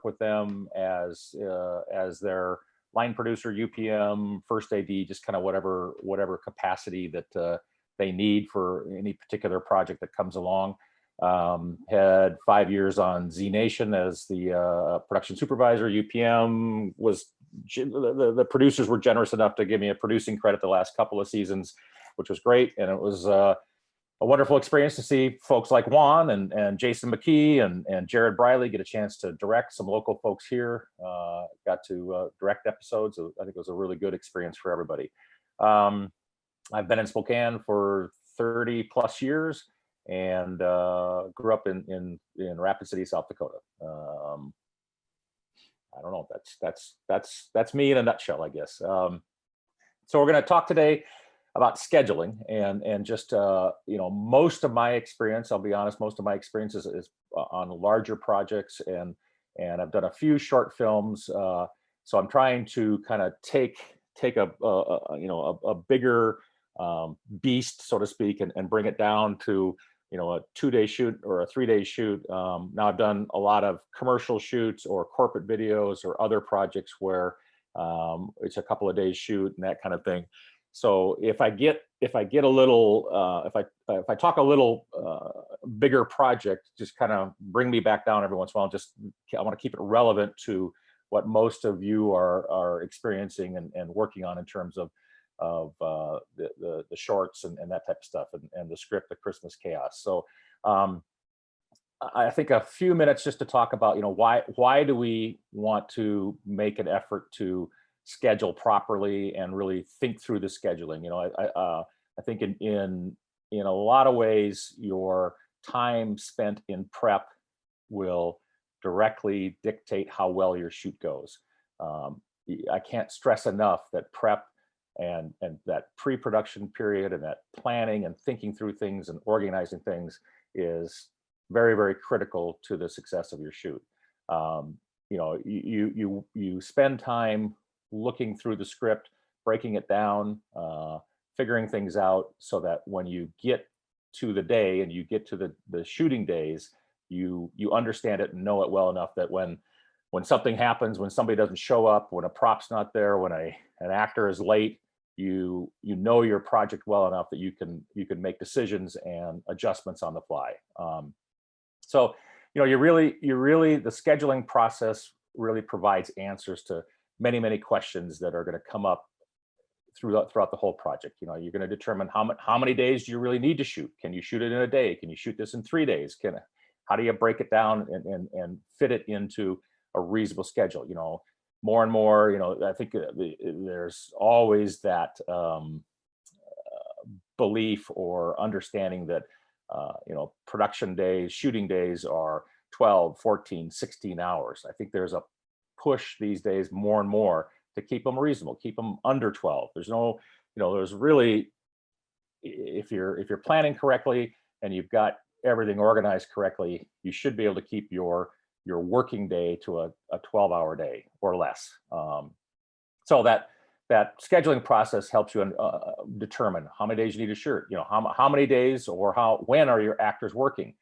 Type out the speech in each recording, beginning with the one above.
with them as their line producer, UPM, first AD, just kind of whatever capacity that they need for any particular project that comes along. Had 5 years on Z Nation as the production supervisor. UPM was the producers were generous enough to give me a producing credit the last couple of seasons, which was great, and it was a wonderful experience to see folks like Juan and Jason McKee and Jared Briley get a chance to direct some local folks here. Got to direct episodes. I think it was a really good experience for everybody. I've been in Spokane for 30 plus years and grew up in Rapid City, South Dakota. I don't know. That's me in a nutshell, I guess. So we're going to talk today about scheduling and just most of my experience. I'll be honest, most of my experience is on larger projects, and I've done a few short films. So I'm trying to kind of take a bigger beast, so to speak, and bring it down to a 2-day shoot or a 3-day shoot. Now I've done a lot of commercial shoots or corporate videos or other projects where it's a couple of days shoot and that kind of thing. So if I get a little if I talk a little bigger project, just kind of bring me back down every once in a while. I want to keep it relevant to what most of you are experiencing and working on in terms of the shorts and that type of stuff, and the script, the Christmas chaos. So I think a few minutes just to talk about why do we want to make an effort to schedule properly and really think through the scheduling. I think in a lot of ways your time spent in prep will directly dictate how well your shoot goes. I can't stress enough that prep and that pre-production period and that planning and thinking through things and organizing things is very, very critical to the success of your shoot. You spend time looking through the script, breaking it down, figuring things out, so that when you get to the day and you get to the shooting days, you understand it and know it well enough that when something happens, when somebody doesn't show up, when a prop's not there, when an actor is late, you know your project well enough that you can make decisions and adjustments on the fly. So you really the scheduling process really provides answers to many, many questions that are going to come up throughout the whole project. You're going to determine how many days do you really need to shoot. Can you shoot it in a day? Can you shoot this in 3 days? How do you break it down and fit it into a reasonable schedule? More and more, I think there's always that belief or understanding that production days, shooting days are 12, 14, 16 hours. I think there's a push these days more and more to keep them reasonable, keep them under 12. There's really, if you're planning correctly and you've got everything organized correctly, you should be able to keep your working day to a 12-hour day or less. So that scheduling process helps you determine how many days you need to shoot. How many days or when are your actors working?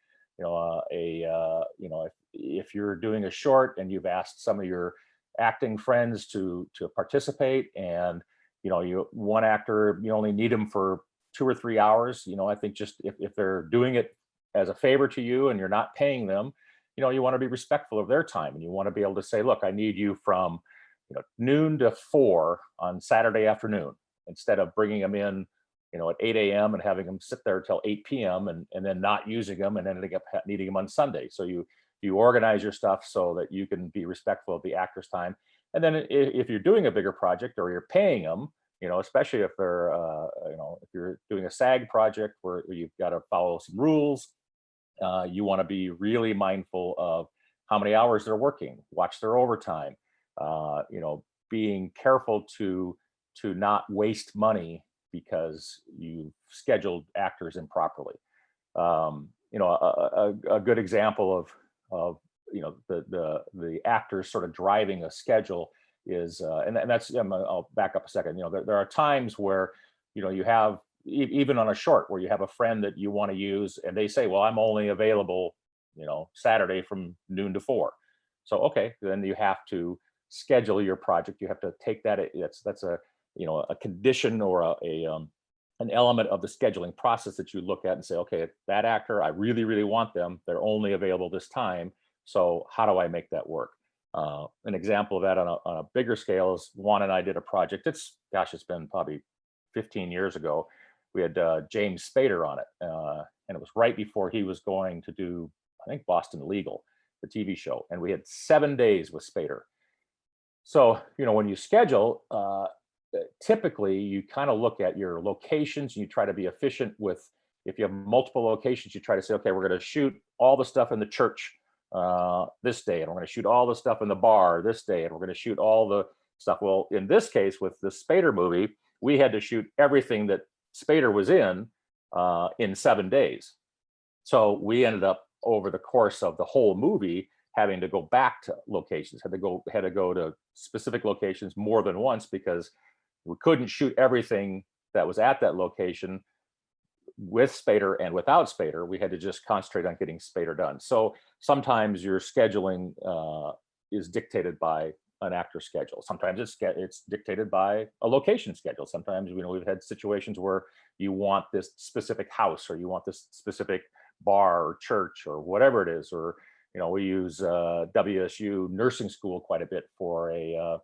If you're doing a short and you've asked some of your acting friends to participate, and one actor, you only need them for 2 or 3 hours. I think just if they're doing it as a favor to you and you're not paying them, you want to be respectful of their time, and you want to be able to say, look, I need you from noon to 4 on Saturday afternoon, instead of bringing them in at 8 a.m. and having them sit there till 8 p.m. and then not using them and ending up needing them on Sunday. So you organize your stuff so that you can be respectful of the actor's time. And then if you're doing a bigger project or you're paying them, especially if they're, if you're doing a SAG project where you've got to follow some rules, you want to be really mindful of how many hours they're working, watch their overtime, being careful to not waste money because you scheduled actors improperly. A good example of the actors sort of driving a schedule is, and that's, I'll back up a second. There are times where you have, even on a short, where you have a friend that you want to use and they say, well, I'm only available Saturday from noon to 4. So, okay, then you have to schedule your project. You have to take that. That's a, a condition or an element of the scheduling process that you look at and say, okay, that actor, I really, really want them. They're only available this time. So how do I make that work? An example of that on a bigger scale is Juan and I did a project. It's been probably 15 years ago. We had James Spader on it, and it was right before he was going to do, I think, Boston Legal, the TV show, and we had 7 days with Spader. So, when you schedule, typically you kind of look at your locations and you try to be efficient with, if you have multiple locations, you try to say, okay, we're going to shoot all the stuff in the church this day, and we're going to shoot all the stuff in the bar this day, and we're going to shoot all the stuff. Well, in this case, with the Spader movie, we had to shoot everything that Spader was in 7 days. So we ended up, over the course of the whole movie, having to go back to locations, had to go to specific locations more than once, because we couldn't shoot everything that was at that location with Spader and without Spader. We had to just concentrate on getting Spader done. So sometimes your scheduling is dictated by an actor's schedule. Sometimes it's dictated by a location schedule. Sometimes, we've had situations where you want this specific house, or you want this specific bar or church or whatever it is, or we use WSU nursing school quite a bit for a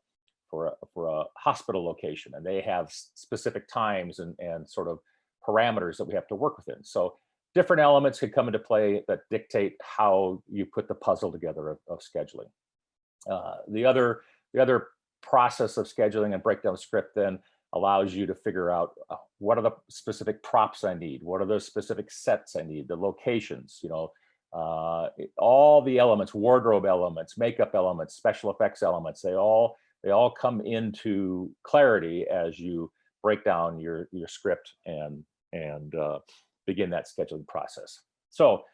hospital location, and they have specific times and sort of parameters that we have to work within. So different elements could come into play that dictate how you put the puzzle together of scheduling. The other process of scheduling and breakdown script then allows you to figure out what are the specific props I need, what are the specific sets I need, the locations, all the elements, wardrobe elements, makeup elements, special effects elements. They all come into clarity as you break down your script and begin that scheduling process. So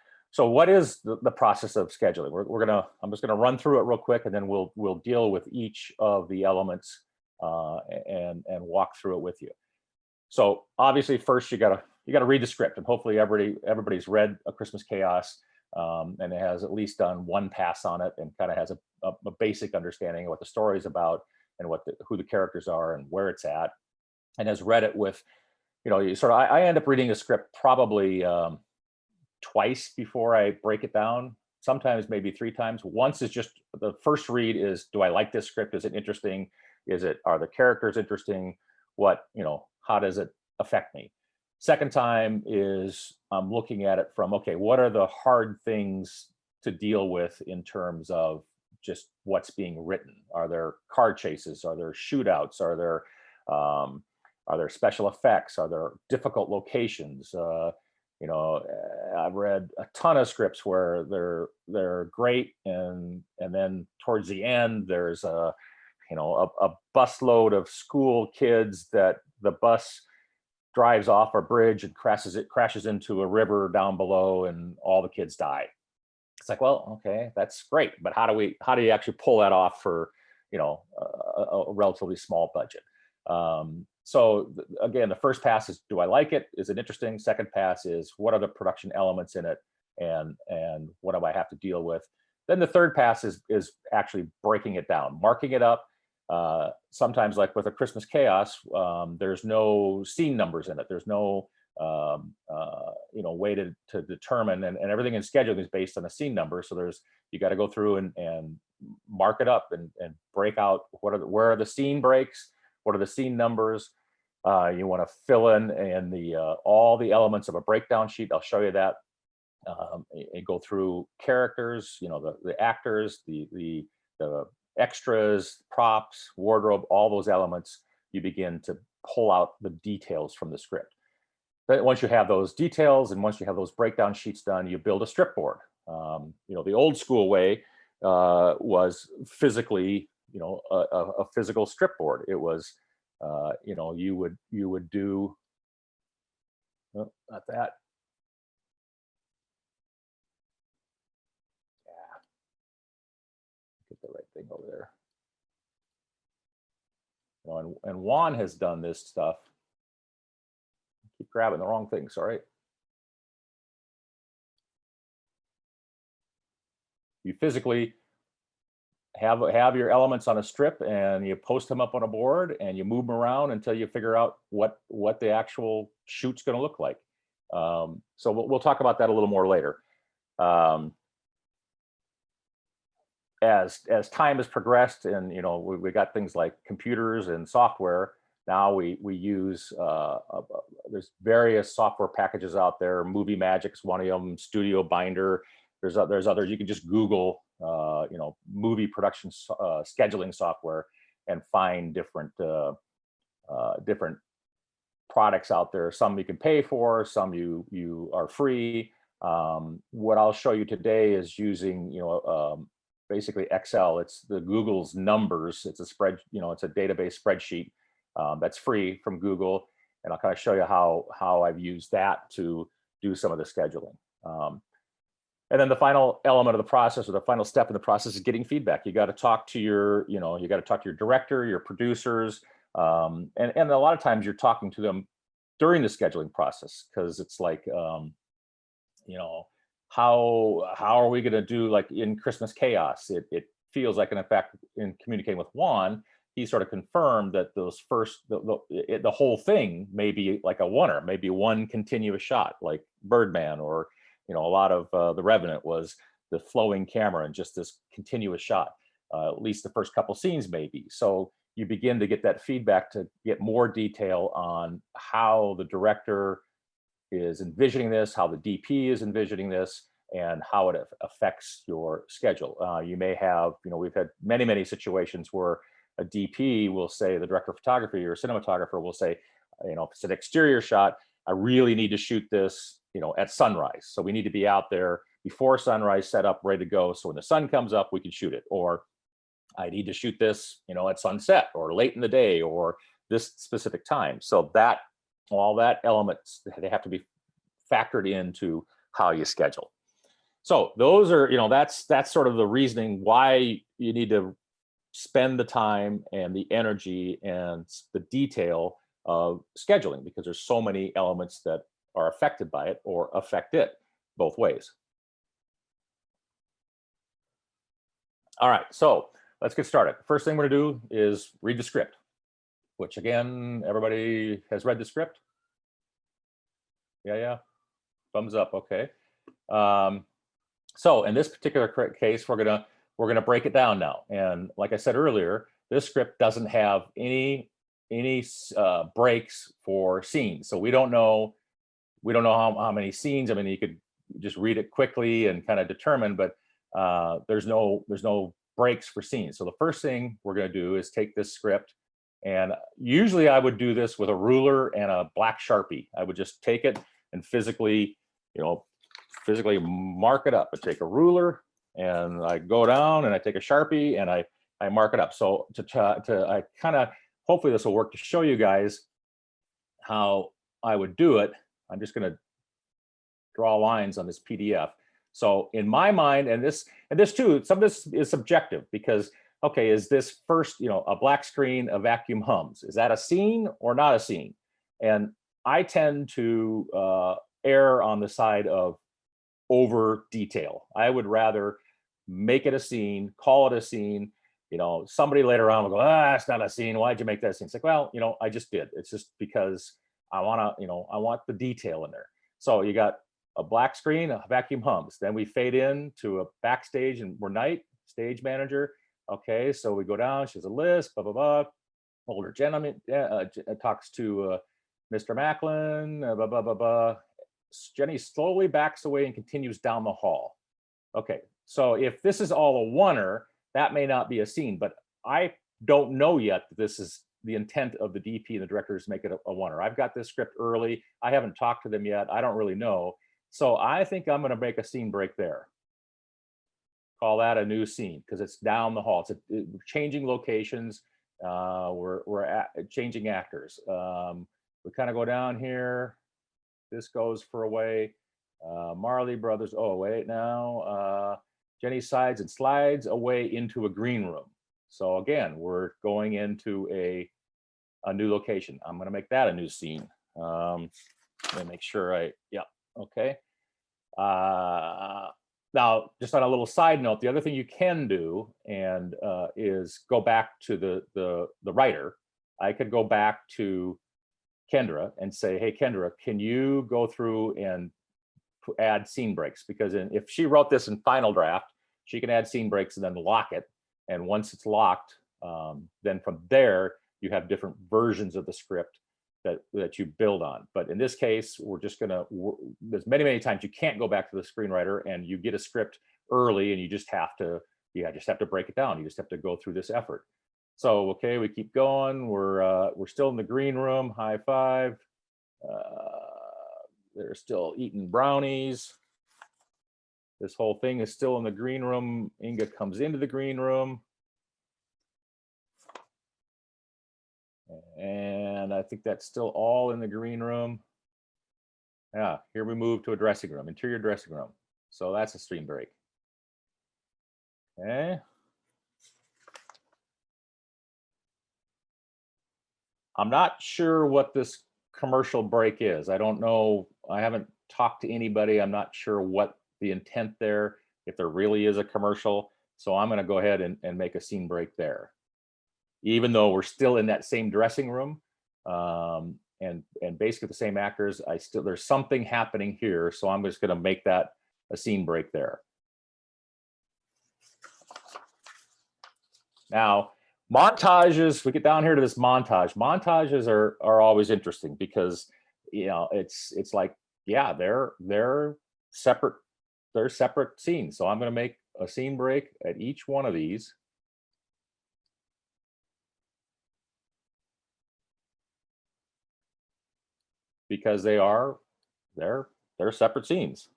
what is the process of scheduling? I'm just gonna run through it real quick, and then we'll deal with each of the elements and walk through it with you. So obviously, first you gotta read the script, and hopefully everybody's read A Christmas Chaos, and it has at least done one pass on it, and kind of has a basic understanding of what the story is about, and who the characters are and where it's at, and has read it with, I end up reading a script probably twice before I break it down, sometimes maybe 3 times. Once is just the first read is, do I like this script? Is it interesting? Are the characters interesting? How does it affect me? Second time is I'm looking at it from, okay, what are the hard things to deal with in terms of just what's being written? Are there car chases? Are there shootouts? Are there special effects? Are there difficult locations? I've read a ton of scripts where they're great, and then towards the end there's a busload of school kids that the bus drives off a bridge and crashes into a river down below, and all the kids die. It's like, well, okay, that's great, but how do you actually pull that off for a relatively small budget? So again, the first pass is, do I like it? Is it interesting? Second pass is, what are the production elements in it, and what do I have to deal with? Then the third pass is actually breaking it down, marking it up. Sometimes, like with A Christmas Chaos, there's no scene numbers in it. There's no way to determine, and everything in scheduling is based on a scene number. So you got to go through and mark it up and break out where are the scene breaks, what are the scene numbers. You want to fill in all the elements of a breakdown sheet. I'll show you that. And go through characters, the actors, the extras, props, wardrobe, all those elements. You begin to pull out the details from the script. But once you have those details, and once you have those breakdown sheets done, you build a strip board. The old school way was physically, a physical strip board. It was, you would do, oh, not that. Yeah, get the right thing over there. And Juan has done this stuff. I keep grabbing the wrong thing, sorry. You physically have your elements on a strip, and you post them up on a board, and you move them around until you figure out what the actual shoot's going to look like. So we'll talk about that a little more later. As time has progressed, and we got things like computers and software. Now we use there's various software packages out there. Movie Magic's one of them. Studio Binder. There's others. You can just Google movie production scheduling software and find different different products out there. Some you can pay for, some you are free. What I'll show you today is using basically Excel. It's the Google's Numbers. It's a it's a database spreadsheet that's free from Google, and I'll kind of show you how I've used that to do some of the scheduling. And then the final element of the process, or the final step in the process, is getting feedback. You got to talk to your director, your producers, and a lot of times you're talking to them during the scheduling process, because it's like, how are we going to do, like in Christmas Chaos? It feels like, and in fact, in communicating with Juan, he sort of confirmed that those the whole thing may be like a oneer, maybe one continuous shot, like Birdman, or a lot of The Revenant was the flowing camera and just this continuous shot. At least the first couple scenes, maybe. So you begin to get that feedback to get more detail on how the director is envisioning this, how the DP is envisioning this, and how it affects your schedule. You may have, we've had many situations where a DP will say, the director of photography or cinematographer will say, if it's an exterior shot, I really need to shoot this, at sunrise. So we need to be out there before sunrise, set up, ready to go. So when the sun comes up, we can shoot it. Or I need to shoot this, at sunset or late in the day or this specific time. So that all that elements, they have to be factored into how you schedule. So those are, that's sort of the reasoning why you need to spend the time and the energy and the detail of scheduling, because there's so many elements that are affected by it or affect it both ways. All right, so let's get started. First thing we're gonna do is read the script, which again, everybody has read the script? Yeah, thumbs up, okay. So in this particular case, we're gonna break it down now. And like I said earlier, this script doesn't have any breaks for scenes. So we don't know how many scenes. I mean, you could just read it quickly and kind of determine, but there's no breaks for scenes. So the first thing we're going to do is take this script, and usually I would do this with a ruler and a black Sharpie. I would just take it and physically mark it up. I take a ruler and I go down and I take a Sharpie and I mark it up. So I kind of, hopefully this will work to show you guys how I would do it. I'm just going to draw lines on this PDF. So in my mind, and this too, some of this is subjective, because, okay, is this first, a black screen, a vacuum hums? Is that a scene or not a scene? And I tend to err on the side of over detail. I would rather make it a scene, call it a scene. Somebody later on will go, it's not a scene. Why'd you make that scene? It's like, well, I just did. It's just because I want the detail in there. So you got a black screen, a vacuum hums. Then we fade in to a backstage, and we're night, stage manager. Okay, so we go down, she has a list, blah, blah, blah. Older gentleman talks to Mr. Macklin, blah, blah, blah, blah. Jenny slowly backs away and continues down the hall. Okay, so if this is all a oneer, that may not be a scene, but I don't know yet that this is the intent of the DP and the directors to make it a oneer. I've got this script early. I haven't talked to them yet. I don't really know. So I think I'm going to make a scene break there. Call that a new scene, because it's down the hall. It's changing locations. We're changing actors. We kind of go down here. This goes for away. Marley Brothers. Oh, wait, now. Jenny sides and slides away into a green room. So again, we're going into a new location. I'm going to make that a new scene. Let me make sure yeah, okay. now, just on a little side note, the other thing you can do and is go back to the writer. I could go back to Kendra and say, hey, Kendra, can you go through and add scene breaks? Because if she wrote this in final draft, she can add scene breaks and then lock it. And once it's locked, then from there, you have different versions of the script that you build on. But in this case, we're just gonna, there's many times you can't go back to the screenwriter and you get a script early and you just have to break it down. You just have to go through this effort. So, okay, we keep going. We're still in the green room, high five. They're still eating brownies. This whole thing is still in the green room. Inga comes into the green room. And I think that's still all in the green room. Yeah, here we move to a dressing room, interior dressing room. So that's a scene break. Okay. I'm not sure what this commercial break is. I don't know. I haven't talked to anybody. I'm not sure what the intent there, if there really is a commercial. So I'm going to go ahead and make a scene break there. Even though we're still in that same dressing room and basically the same actors, there's something happening here. So I'm just going to make that a scene break there. Now, montages, we get down here to this montage. Montages are always interesting because, you know, it's like, yeah, they're separate scenes. So I'm going to make a scene break at each one of these. Because they're separate scenes.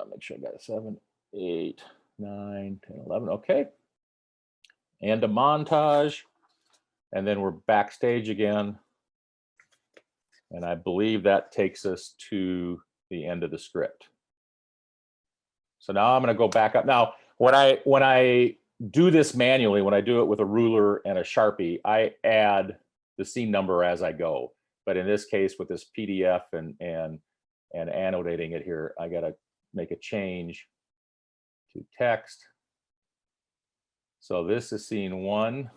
Make sure I got 7, 8, 9, 10, 11. Okay. And a montage. And then we're backstage again. And I believe that takes us to the end of the script. So now I'm going to go back up. Now, when I do this manually, when I do it with a ruler and a Sharpie, I add the scene number as I go. But in this case, with this PDF and annotating it here, I got to make a change to text. So this is scene 1.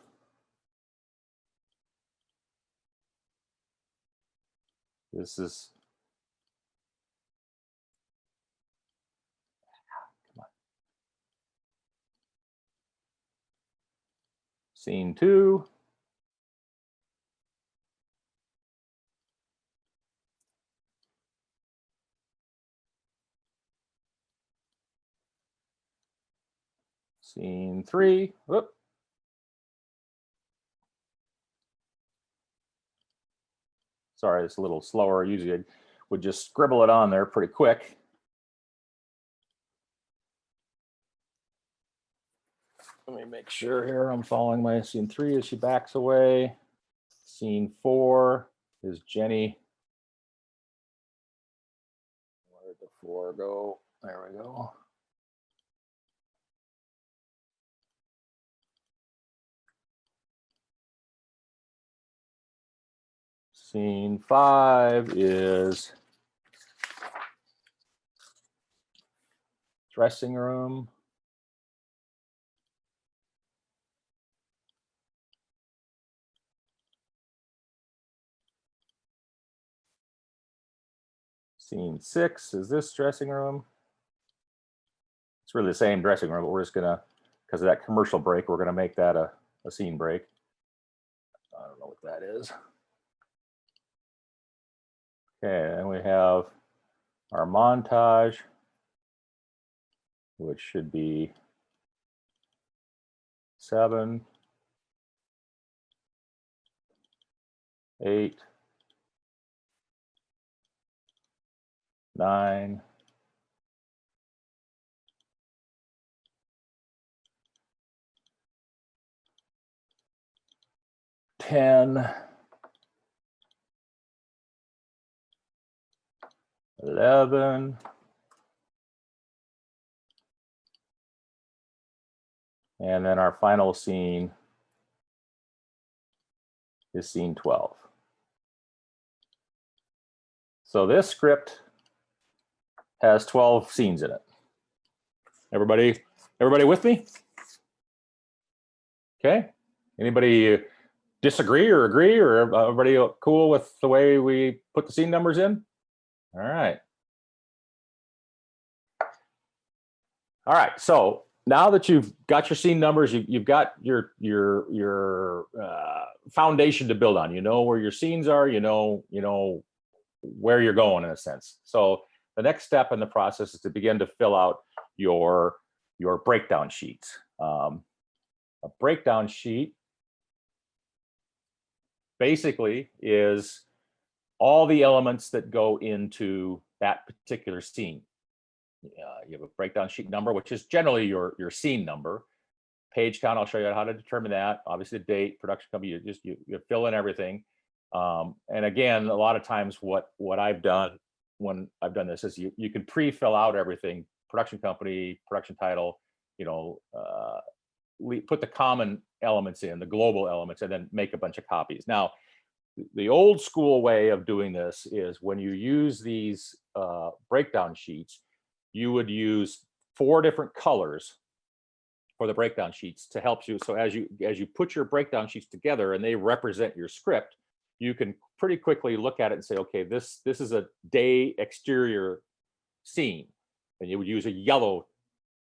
This is scene 2. Scene 3. Whoop. Sorry, it's a little slower. Usually I would just scribble it on there pretty quick. Let me make sure here I'm following my scene 3 as she backs away. Scene 4 is Jenny. Where did the 4 go? There we go. Scene 5 is dressing room. Scene 6 is this dressing room. It's really the same dressing room, but we're just gonna, because of that commercial break, we're gonna make that a scene break. I don't know what that is. Okay, and we have our montage, which should be 7, 8, 9, 10, 11, and then our final scene is scene 12. So this script has 12 scenes in it. Everybody with me? Okay. Anybody disagree or agree, or everybody cool with the way we put the scene numbers in? All right. All right. So now that you've got your scene numbers, you've got your foundation to build on. You know where your scenes are. You know where you're going in a sense. So the next step in the process is to begin to fill out your breakdown sheets. A breakdown sheet basically is all the elements that go into that particular scene. You have a breakdown sheet number, which is generally your scene number. Page count, I'll show you how to determine that. Obviously, the date, production company, you fill in everything. And again, a lot of times what I've done when I've done this is you can pre-fill out everything, production company, production title, put the common elements in, the global elements, and then make a bunch of copies. Now, the old school way of doing this is when you use these breakdown sheets, you would use 4 different colors for the breakdown sheets to help you. So as you put your breakdown sheets together and they represent your script, you can pretty quickly look at it and say, okay, this is a day exterior scene. And you would use a yellow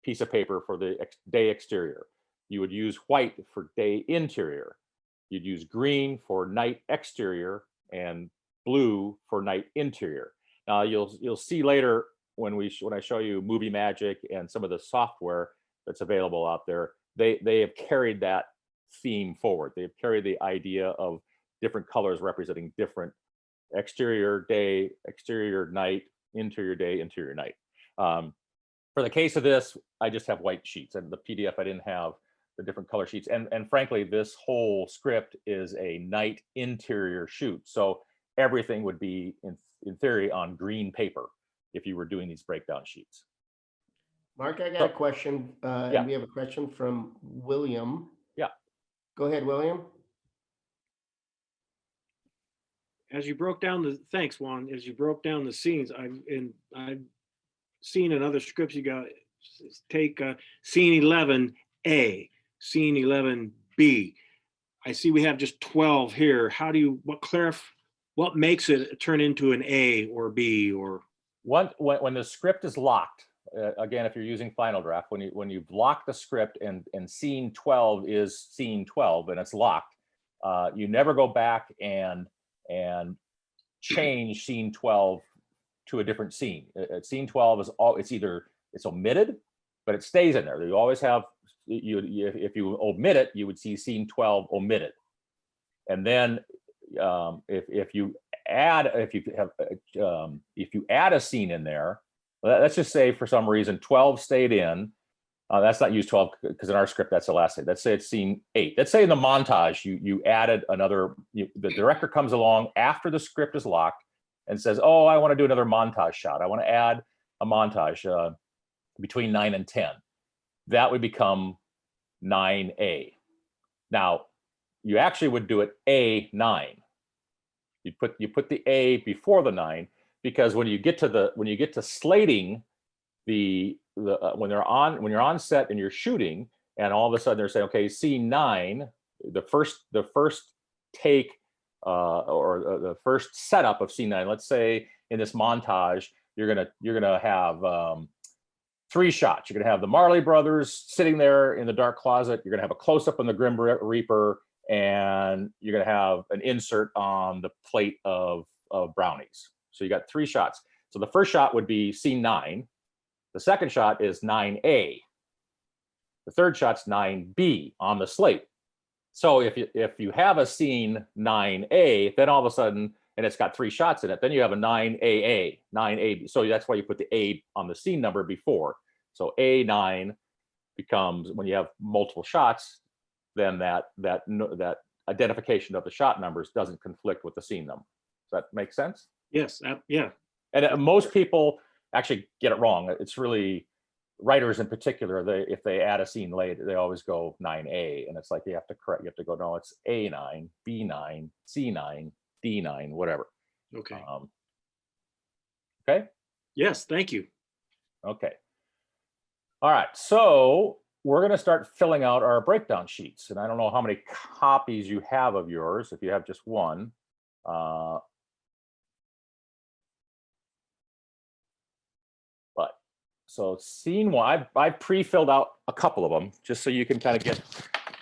piece of paper for the day exterior. You would use white for day interior. You'd use green for night exterior and blue for night interior. Now you'll see later when I show you Movie Magic and some of the software that's available out there, they have carried that theme forward. They've carried the idea of different colors representing different exterior day, exterior night, interior day, interior night. For the case of this, I just have white sheets, and the PDF I didn't have the different color sheets. And frankly, this whole script is a night interior shoot. So everything would be in theory on green paper if you were doing these breakdown sheets. Mark, I got a question. Yeah. And we have a question from William. Yeah. Go ahead, William. As you broke down thanks, Juan. As you broke down the scenes, I've seen in other scripts you got take scene 11A, scene 11B. I see we have just 12 here. How do you what makes it turn into an A or B or? When the script is locked, again, if you're using Final Draft, when you've locked the script and scene 12 is scene 12 and it's locked, you never go back and change scene 12 to a different scene. Scene 12 is it's omitted, but it stays in there. You always have if you omit it, you would see scene 12 omitted, and then if you add a scene in there, let's just say for some reason 12 stayed in. That's not use 12 because in our script that's the last thing. Let's say it's scene 8. Let's say in the montage you added another. The director comes along after the script is locked and says, "Oh, I want to do another montage shot. I want to add a montage between 9 and 10." That would become 9A. Now, you actually would do it A9. You put the A before the 9 because when you get to slating when you're on set and you're shooting and all of a sudden they're saying, okay, scene 9, the first take or the first setup of scene 9. Let's say in this montage you're gonna have 3 shots. You're gonna have the Marley brothers sitting there in the dark closet. You're gonna have a close up on the Grim Reaper, and you're gonna have an insert on the plate of brownies. So you got 3 shots. So the first shot would be scene 9. The second shot is 9A. The third shot's 9B on the slate. So if you have a scene 9A, then all of a sudden, and it's got 3 shots in it, then you have a 9AA, 9A. So that's why you put the A on the scene number before. So A9 becomes, when you have multiple shots, then that identification of the shot numbers doesn't conflict with the scene number. Does that make sense? Yes. Yeah. And most people actually get it wrong. It's really writers in particular. If they add a scene late, they always go 9A, and it's like you have to go, no, it's A9, B9, C9, D9, whatever. Okay. Okay. Yes. Thank you. Okay. All right, so we're going to start filling out our breakdown sheets. And I don't know how many copies you have of yours, if you have just one. But so scene one, I pre-filled out a couple of them just so you can kind of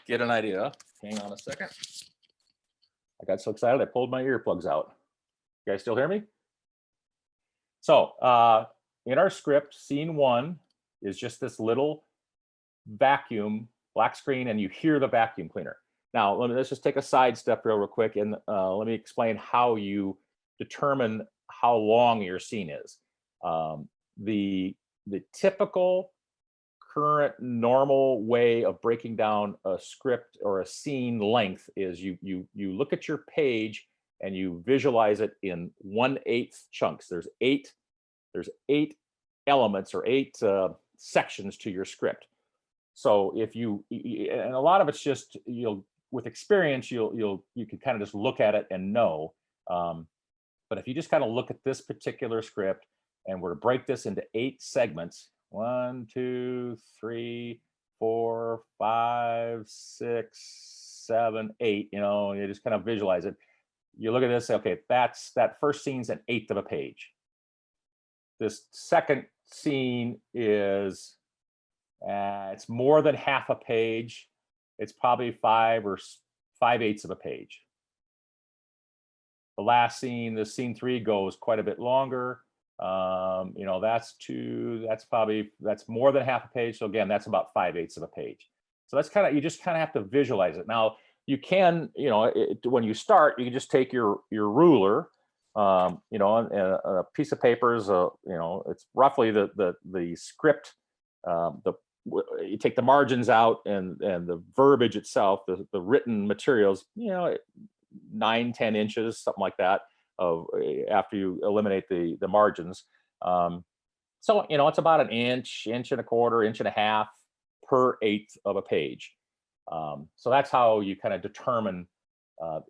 get an idea. Hang on a second. I got so excited I pulled my earplugs out. You guys still hear me? So in our script, scene one is just this little vacuum, black screen, and you hear the vacuum cleaner. Now, let's just take a side step real quick, and let me explain how you determine how long your scene is. The typical current normal way of breaking down a script or a scene length is you look at your page and you visualize it in 1/8 chunks. There's eight elements or eight sections to your script. So if you, and a lot of it's just, with experience, you can kind of just look at it and know. But if you just kind of look at this particular script and we're to break this into 8 segments, 1, 2, 3, 4, 5, 6, 7, 8, you just kind of visualize it. You look at this, okay, that first scene's 1/8 of a page. This second scene is, it's more than half a page. It's probably 5 or 5/8 of a page. The last scene, the scene 3 goes quite a bit longer. That's more than half a page. So again, that's about 5/8 of a page. So that's you just kind of have to visualize it. Now you can, when you start, you can just take your ruler, and a piece of paper is it's roughly the script. You take the margins out and the verbiage itself, the written materials, 9-10 inches, something like that, after you eliminate the margins. So it's about an inch and a quarter, inch and a half per 1/8 of a page. So that's how you kind of determine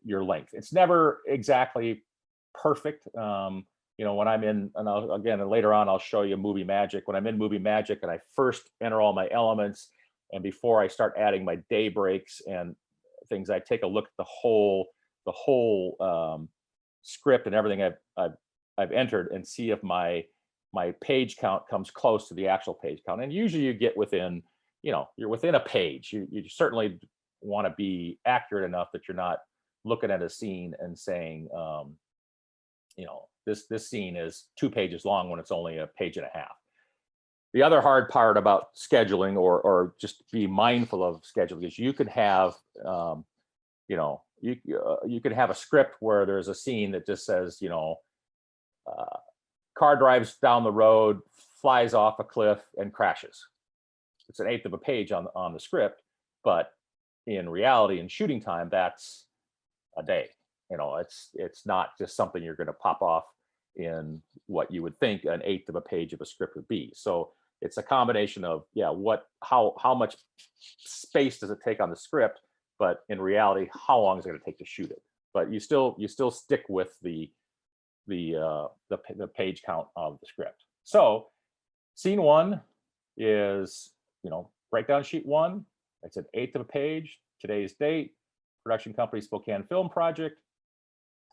your length. It's never exactly perfect. When I'm in, and later on I'll show you Movie Magic. When I'm in Movie Magic and I first enter all my elements, and before I start adding my day breaks and things, I take a look at the whole script and everything I've entered, and see if my page count comes close to the actual page count. And usually you get within, you're within a page. You certainly want to be accurate enough that you're not looking at a scene and saying, this scene is 2 pages long when it's only 1.5 pages. The other hard part about scheduling, or just be mindful of scheduling, is you could have, you could have a script where there's a scene that just says, car drives down the road, flies off a cliff, and crashes. It's 1/8 of a page on the script, but in reality, in shooting time, that's a day. It's not just something you're going to pop off in what you would think 1/8 of a page of a script would be. So it's a combination of, how much space does it take on the script, but in reality, how long is it going to take to shoot it? But you still stick with the page count of the script. So scene 1 is, breakdown sheet 1. It's 1/8 of a page. Today's date, production company Spokane Film Project.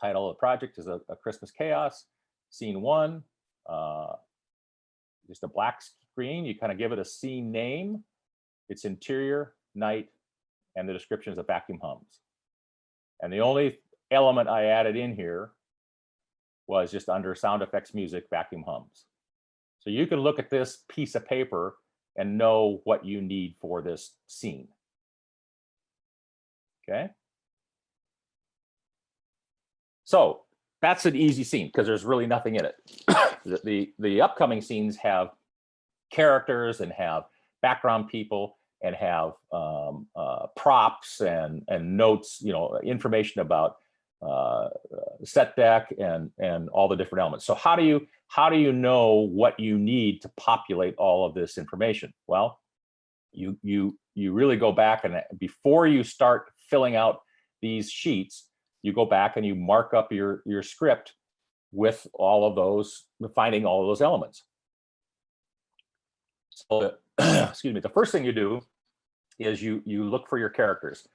Title of the project is a Christmas Chaos. Scene 1, just a black screen. You kind of give it a scene name. It's interior, night, and the description is a vacuum hums. And the only element I added in here was just under sound effects music, vacuum hums. So you can look at this piece of paper and know what you need for this scene. Okay. So that's an easy scene because there's really nothing in it. The upcoming scenes have characters and have background people and have props and notes, information about set deck and all the different elements. So how do you know what you need to populate all of this information? Well, you really go back, and before you start filling out these sheets, you go back and you mark up your script with all of those, finding all of those elements. So, excuse me, the first thing you do is you look for your characters.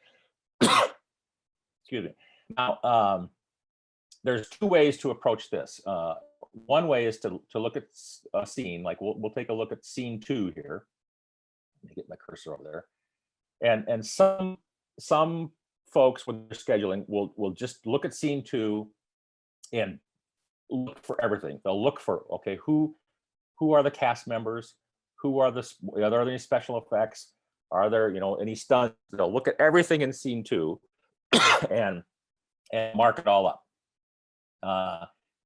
Excuse me. Now, there's two ways to approach this. One way is to look at a scene, like we'll take a look at scene 2 here. Let me get my cursor over there. And some folks when they're scheduling will just look at scene 2 and look for everything. They'll look for, okay, who are the cast members? Who are are there any special effects? Are there, any stunts? They'll look at everything in scene 2 and mark it all up.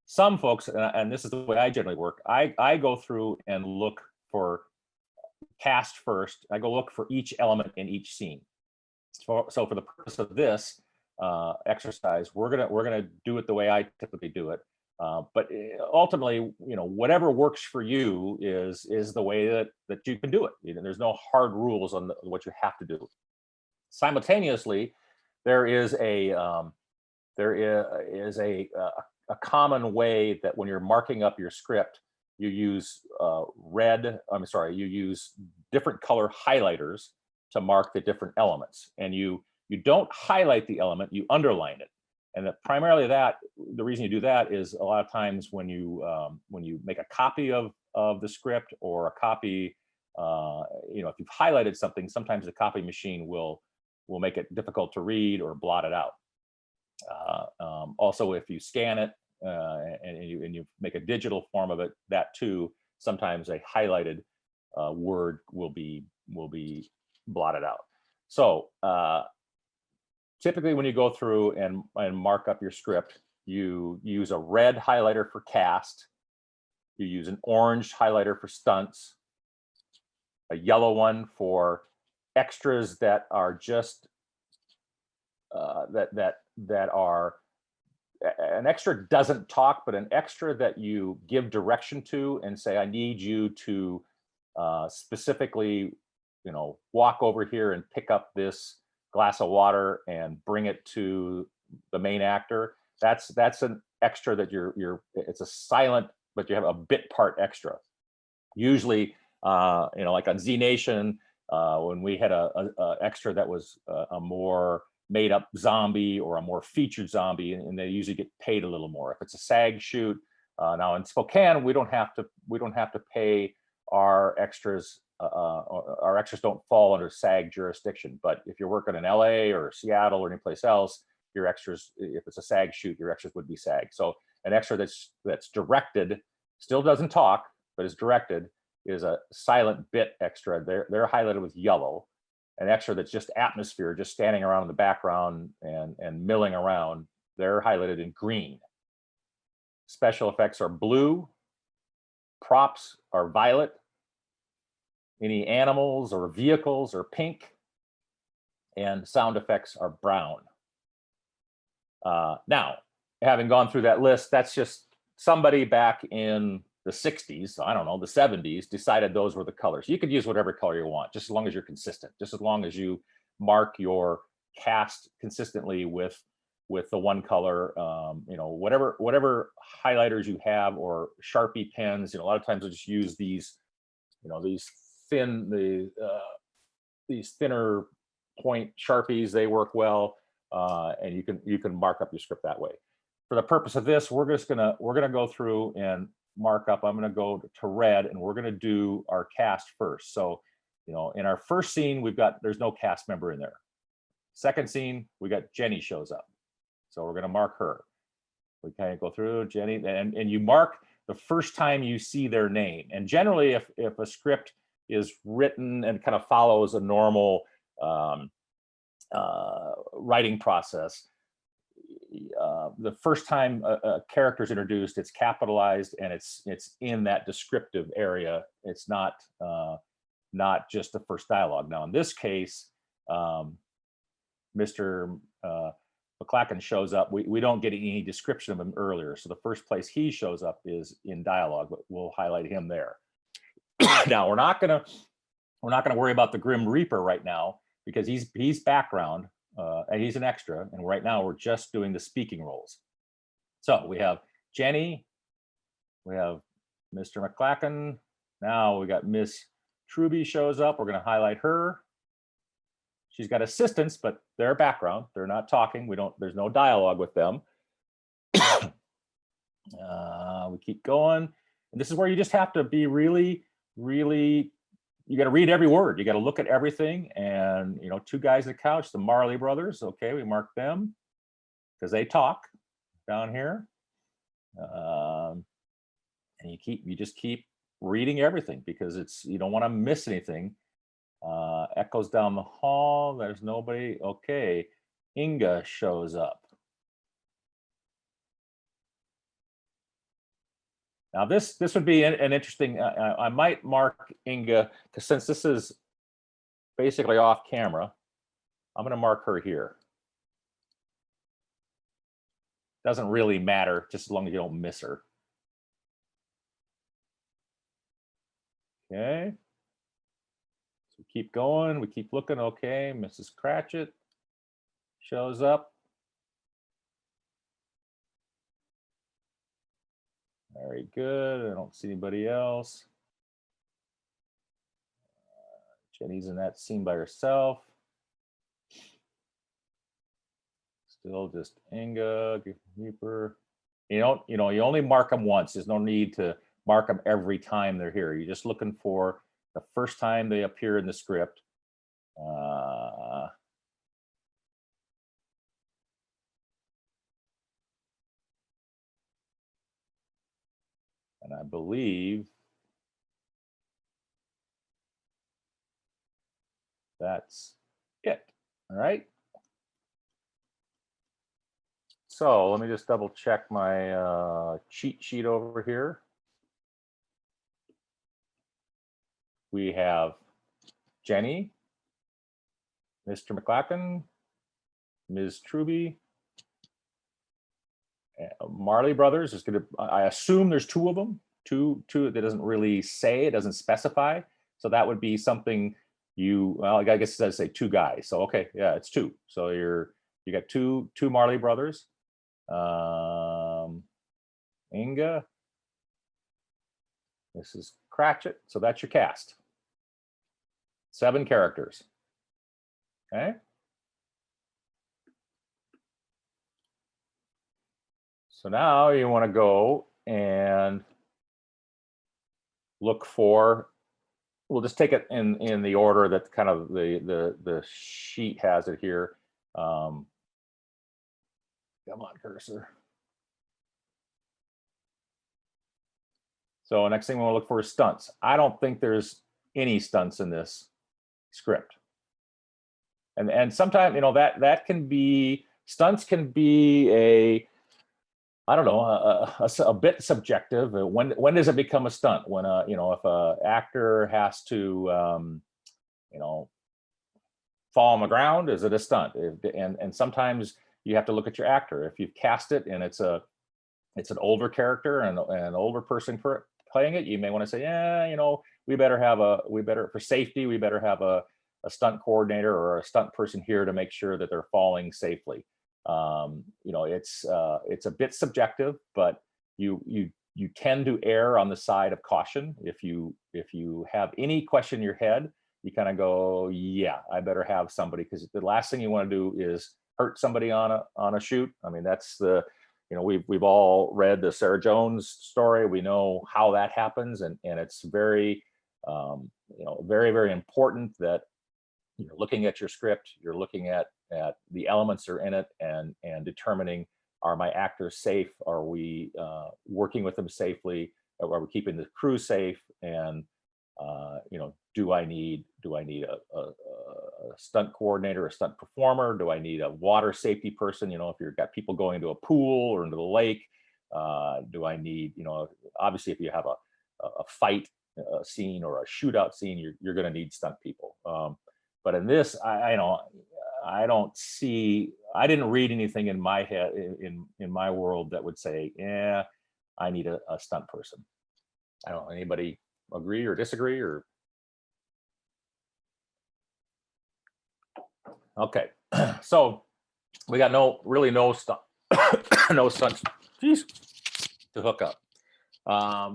Some folks, and this is the way I generally work, I go through and look for cast first. I go look for each element in each scene. So for the purpose of this exercise, we're gonna do it the way I typically do it. But ultimately, whatever works for you is the way that you can do it. There's no hard rules on what you have to do. Simultaneously, there is a common way that when you're marking up your script, you use you use different color highlighters to mark the different elements, and you don't highlight the element, you underline it. And primarily the reason you do that is a lot of times when you make a copy of the script or a copy, if you've highlighted something, sometimes the copy machine will make it difficult to read or blot it out. Also, if you scan it and you make a digital form of it, that too, sometimes a highlighted word will be blotted out. So typically when you go through and mark up your script, you use a red highlighter for cast, you use an orange highlighter for stunts, a yellow one for extras that are just that are an extra doesn't talk, but an extra that you give direction to and say, I need you to specifically, walk over here and pick up this glass of water and bring it to the main actor. That's an extra that it's a silent, but you have a bit part extra. Usually, like on Z Nation, when we had a extra that was a more made up zombie or a more featured zombie, and they usually get paid a little more. If it's a SAG shoot, now in Spokane, we don't have to pay our extras. Our extras don't fall under SAG jurisdiction. But if you're working in LA or Seattle or anyplace else, your extras, if it's a SAG shoot, your extras would be SAG. So an extra that's directed, still doesn't talk, but is directed, is a silent bit extra. They're highlighted with yellow. An extra that's just atmosphere, just standing around in the background and milling around, they're highlighted in green. Special effects are blue. Props are violet. Any animals or vehicles are pink. And sound effects are brown. Now, having gone through that list, that's just somebody back in the 60s, I don't know, the 70s, decided those were the colors. You could use whatever color you want, just as long as you're consistent, just as long as you mark your cast consistently with the one color, whatever highlighters you have or Sharpie pens. A lot of times I just use these, these thinner point Sharpies. They work well, and you can mark up your script that way. For the purpose of this, we're gonna go through and mark up. I'm going to go to red, and we're going to do our cast first. So, in our first scene, there's no cast member in there. Second scene, we got Jenny shows up. So we're going to mark her. We kind of go through Jenny, and you mark the first time you see their name. And generally, if a script is written and kind of follows a normal writing process, the first time a character is introduced, it's capitalized and it's in that descriptive area. It's not just the first dialogue. Now, in this case, Mr. McClacken shows up. We don't get any description of him earlier, so the first place he shows up is in dialogue, but we'll highlight him there. Now, we're not gonna worry about the Grim Reaper right now because he's background. And he's an extra, and right now we're just doing the speaking roles. So we have Jenny, we have Mr. McClacken, now we got Miss Truby shows up. We're going to highlight her. She's got assistants, but they're background. They're not talking. There's no dialogue with them. We keep going. And this is where you just have to be really, really, you got to read every word. You got to look at everything. And, you know, two guys on the couch, the Marley brothers. Okay, we mark them because they talk down here. And you just keep reading everything because you don't want to miss anything. Echoes down the hall. There's nobody. Okay, Inga shows up. Now this would be an interesting. I might mark Inga because since this is basically off camera, I'm going to mark her here. Doesn't really matter, just as long as you don't miss her. Okay. So we keep going. We keep looking. Okay, Mrs. Cratchit shows up. Very good. I don't see anybody else. Jenny's in that scene by herself. Still just Inga, Reaper. You only mark them once. There's no need to mark them every time they're here. You're just looking for the first time they appear in the script. And I believe that's it. All right. So let me just double check my cheat sheet over here. We have Jenny, Mr. McLaughlin, Ms. Truby, Marley Brothers is going to, I assume there's two of them, two that doesn't really say, it doesn't specify. So that would be something well, I guess it says say two guys. So, okay, yeah, it's two. So you got two Marley Brothers. Inga. This is Cratchit. So that's your cast. 7 characters. Okay. So now you want to go and look for, we'll just take it in the order that kind of the sheet has it here. Come on, cursor. So next thing we want to look for is stunts. I don't think there's any stunts in this script. And sometimes, that can be, stunts can be I don't know, a bit subjective. When does it become a stunt? When if a actor has to fall on the ground, is it a stunt? And sometimes you have to look at your actor. If you've cast it and it's an older character and an older person playing it, you may want to say, yeah, for safety, we better have a stunt coordinator or a stunt person here to make sure that they're falling safely. It's a bit subjective, but you tend to err on the side of caution. If you have any question in your head, you kind of go, yeah, I better have somebody, because the last thing you want to do is hurt somebody on a shoot. I mean, that's we've all read the Sarah Jones story. We know how that happens, and it's very very, very important that you're looking at your script, you're looking at the elements that are in it, and determining, are my actors safe? Are we working with them safely? Are we keeping the crew safe? And do I need a stunt coordinator, a stunt performer? Do I need a water safety person? If you've got people going into a pool or into the lake, do I need, obviously if you have a fight scene or a shootout scene, you're going to need stunt people. But in this, I didn't read anything in my head, in my world, that would say, yeah, I need a stunt person. I don't know, anybody agree or disagree? Or okay, so we got no stunt no stunts, geez, to hook up. Our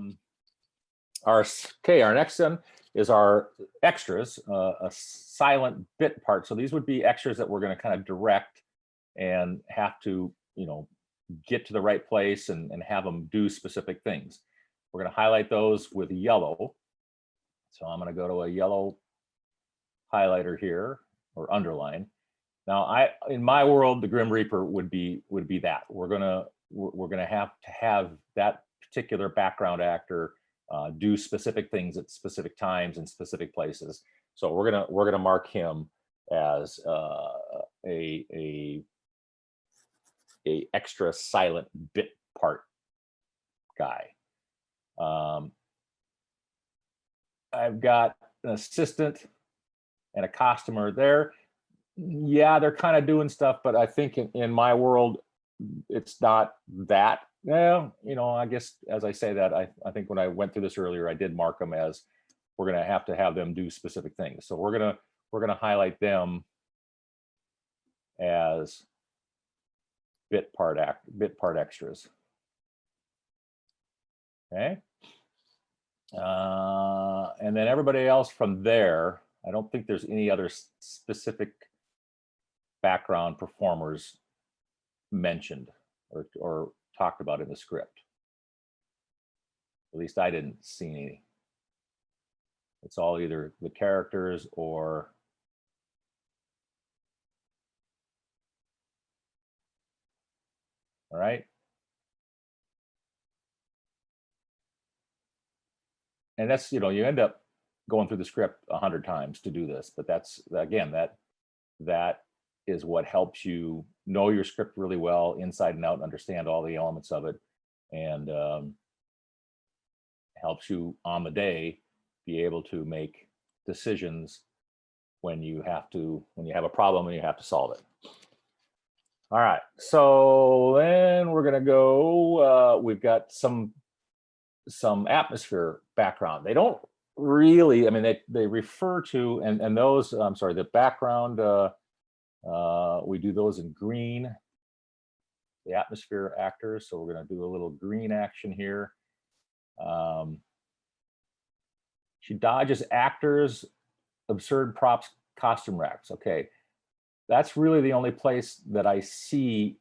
next one is our extras, a silent bit part. So these would be extras that we're going to kind of direct and have to, get to the right place and have them do specific things. We're going to highlight those with yellow. So I'm going to go to a yellow highlighter here, or underline. Now, in my world, the Grim Reaper would be that. We're gonna have that particular background actor do specific things at specific times and specific places. So we're gonna mark him as a extra silent bit part guy. I've got an assistant and a costumer there. Yeah, they're kind of doing stuff, but I think in my world, it's not that. Yeah, I guess as I say that, I think when I went through this earlier, I did mark them as we're gonna have to have them do specific things. So we're gonna highlight them as bit part extras. Okay. And then everybody else from there, I don't think there's any other specific background performers mentioned or talked about in the script. At least I didn't see any. It's all either the characters or all right. And that's, you end up going through the script 100 times to do this, but that's, again, that is what helps you know your script really well inside and out and understand all the elements of it, and helps you on the day be able to make decisions when you have a problem and you have to solve it. All right, so then we're gonna go, we've got some atmosphere background. They don't really, I mean, they refer to, and those, I'm sorry, the background, we do those in green, the atmosphere actors. So we're going to do a little green action here. She dodges actors, absurd props, costume racks. Okay, that's really the only place that I see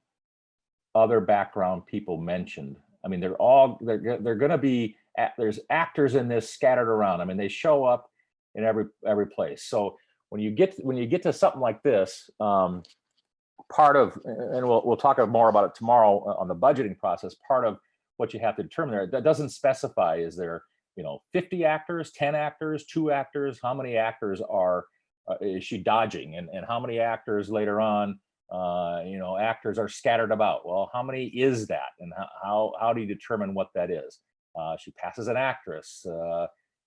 other background people mentioned. I mean, they're going to be, there's actors in this scattered around. I mean, they show up in every place. So when you get to something like this, part of, and we'll talk more about it tomorrow on the budgeting process, part of what you have to determine there, that doesn't specify, is there 50 actors, 10 actors, 2 actors, how many actors is she dodging, and how many actors later on, actors are scattered about. Well, how many is that, and how do you determine what that is? She passes an actress.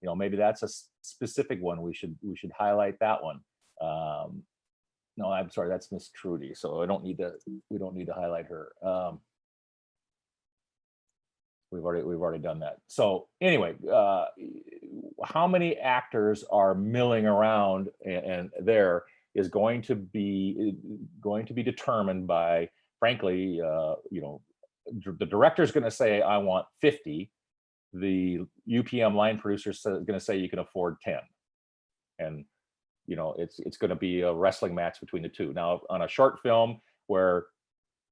Maybe that's a specific one. We should highlight that one. No, I'm sorry, that's Miss Trudy. So we don't need to highlight her. We've already done that. So anyway, how many actors are milling around and there is going to be determined by, frankly, the director is going to say, I want 50. The UPM line producer is going to say you can afford 10. And it's going to be a wrestling match between the two. Now, on a short film where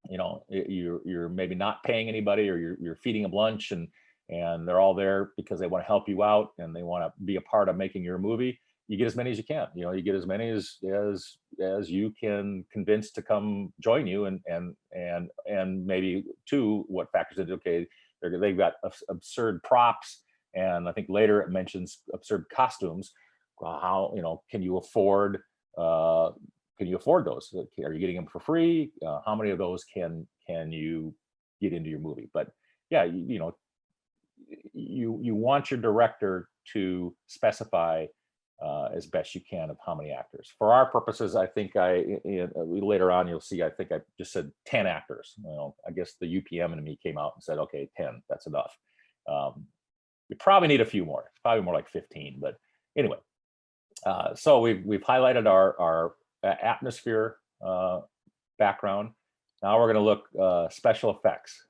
you're maybe not paying anybody, or you're feeding them lunch, and they're all there because they want to help you out and they want to be a part of making your movie, you get as many as you can. You get as many as you can convince to come join you, and maybe too, what factors into, okay, they've got absurd props, and I think later it mentions absurd costumes. How can you afford those? Are you getting them for free? How many of those can you get into your movie? But yeah, you want your director to specify as best you can of how many actors. For our purposes, I think later on you'll see, I think I just said 10 actors. I guess the UPM in me came out and said, okay, 10, that's enough. We probably need a few more, probably more like 15, but anyway. So we've highlighted our atmosphere background. Now we're going to look special effects.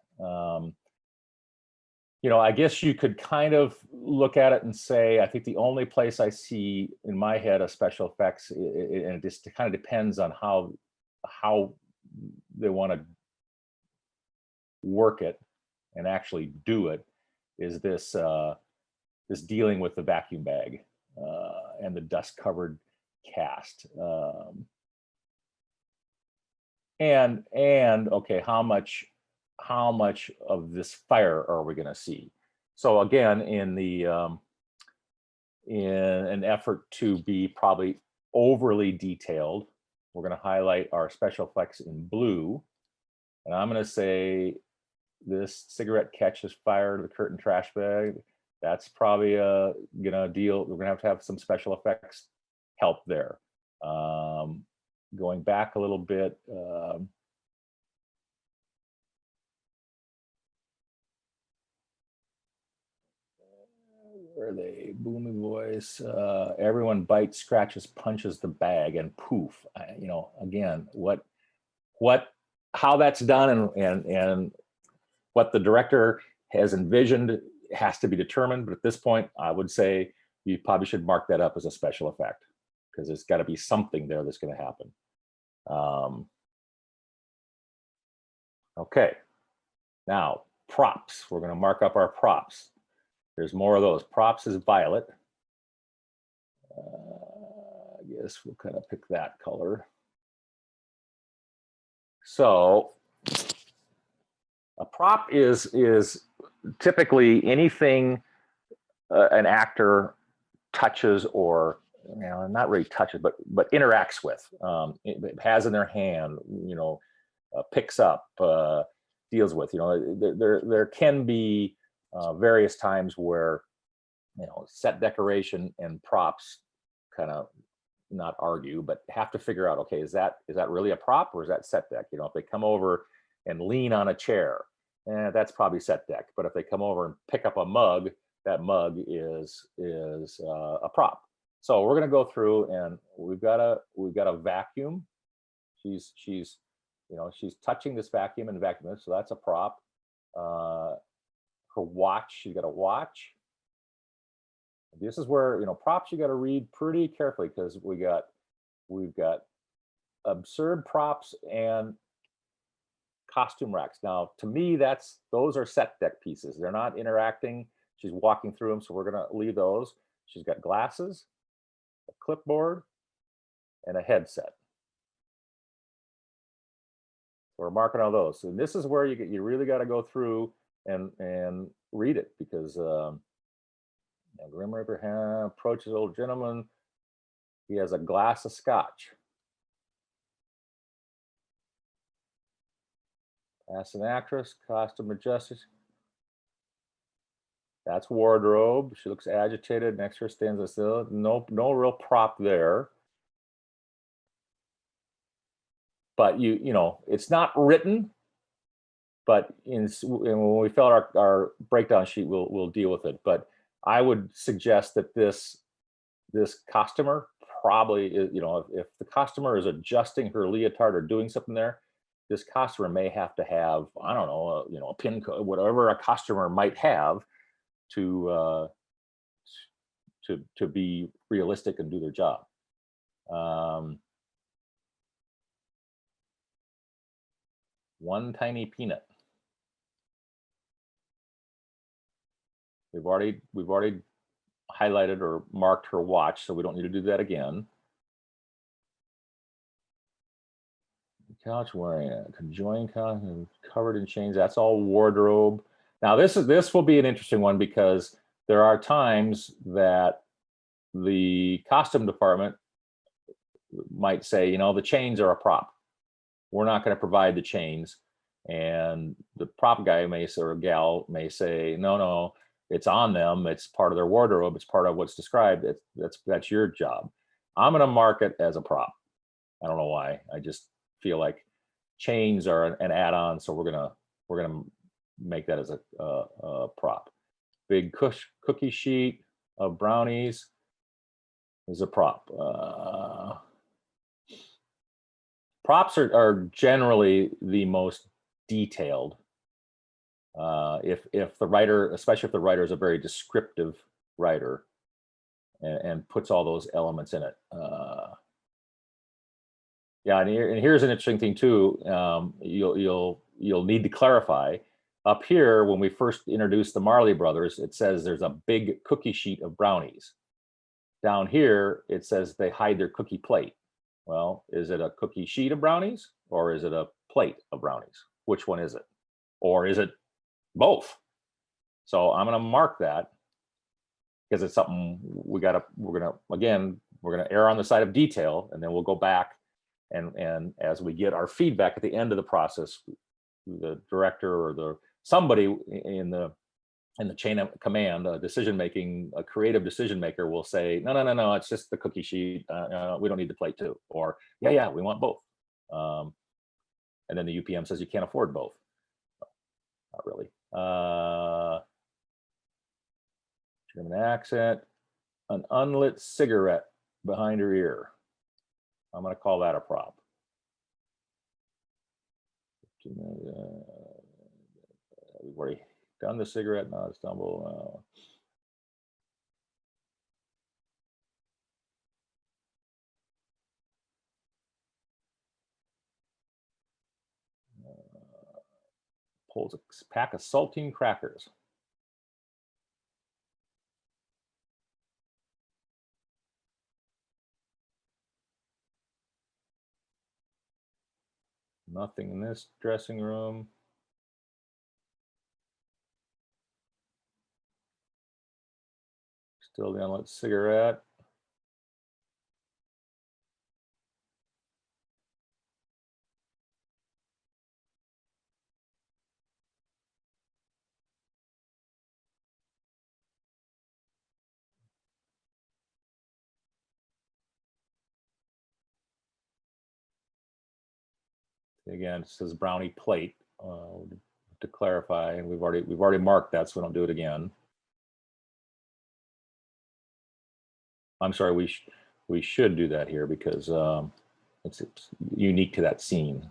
you know, I guess you could kind of look at it and say, I think the only place I see in my head a special effects, and it just kind of depends on how they want to work it and actually do it, is this this dealing with the vacuum bag and the dust covered cast. And okay, how much of this fire are we going to see? So again, in an effort to be probably overly detailed, we're going to highlight our special effects in blue, and I'm going to say this cigarette catches fire to the curtain trash bag. That's probably gonna deal. We're gonna have some special effects help there. Going back a little bit. Where are they? Booming voice. Everyone bites, scratches, punches the bag, and poof. You know, again, how that's done and what the director has envisioned has to be determined. But at this point, I would say you probably should mark that up as a special effect, because there's got to be something there that's going to happen. Okay, now props. We're going to mark up our props. There's more of those. Props is violet. I guess we'll kind of pick that color. So a prop is typically anything an actor touches, or, you know, not really touches, but interacts with, it has in their hand, you know, picks up, deals with. You know, there can be various times where, you know, set decoration and props kind of not argue, but have to figure out, okay, is that really a prop, or is that set deck? You know, if they come over and lean on a chair, that's probably set deck. But if they come over and pick up a mug, that mug is a prop. So we're going to go through, and we've got a vacuum. She's you know, she's touching this vacuum and vacuuming it, so that's a prop. Her watch, she's got a watch. This is where, you know, props you got to read pretty carefully, because we've got absurd props and costume racks. Now, to me, those are set deck pieces. They're not interacting. She's walking through them, so we're going to leave those. She's got glasses, a clipboard, and a headset. So we're marking all those. And this is where you really got to go through and read it, because Grim Reaper approaches old gentleman. He has a glass of scotch. That's an actress, costume adjusters. That's wardrobe. She looks agitated. Next to her stands a still. No real prop there. But you know, it's not written. But when we fill out our breakdown sheet, we'll deal with it. But I would suggest that this costumer probably is, you know, if the costumer is adjusting her leotard or doing something there, this costumer may have to have, I don't know, you know, a pin code, whatever a costumer might have to be realistic and do their job. One tiny peanut. We've already highlighted or marked her watch, so we don't need to do that again. Couch wearing a conjoined couch and covered in chains. That's all wardrobe. Now this will be an interesting one, because there are times that the costume department might say, you know, the chains are a prop. We're not going to provide the chains. And the prop guy may say, or gal may say, no, it's on them. It's part of their wardrobe. It's part of what's described. That's your job. I'm going to mark it as a prop. I don't know why. I just feel like chains are an add-on, so we're gonna make that as a prop. Big cookie sheet of brownies is a prop. Props are generally the most detailed. If the writer, especially if the writer is a very descriptive writer and puts all those elements in it. Yeah, and here's an interesting thing too. You'll need to clarify. Up here, when we first introduced the Marley Brothers, it says there's a big cookie sheet of brownies. Down here, it says they hide their cookie plate. Well, is it a cookie sheet of brownies or is it a plate of brownies? Which one is it? Or is it both? So I'm going to mark that because it's something we're going to err on the side of detail, and then we'll go back and as we get our feedback at the end of the process, the director or somebody in the chain of command, a creative decision maker will say, no, it's just the cookie sheet. We don't need the plate too. Or yeah, we want both. And then the UPM says you can't afford both. Not really. German accent, an unlit cigarette behind her ear. I'm going to call that a prop. We've already done the cigarette, not a stumble. Pulls a pack of saltine crackers. Nothing in this dressing room. Still the unlit cigarette. Again, it says brownie plate to clarify, and we've already marked that, so we don't do it again. I'm sorry, we should do that here because it's unique to that scene.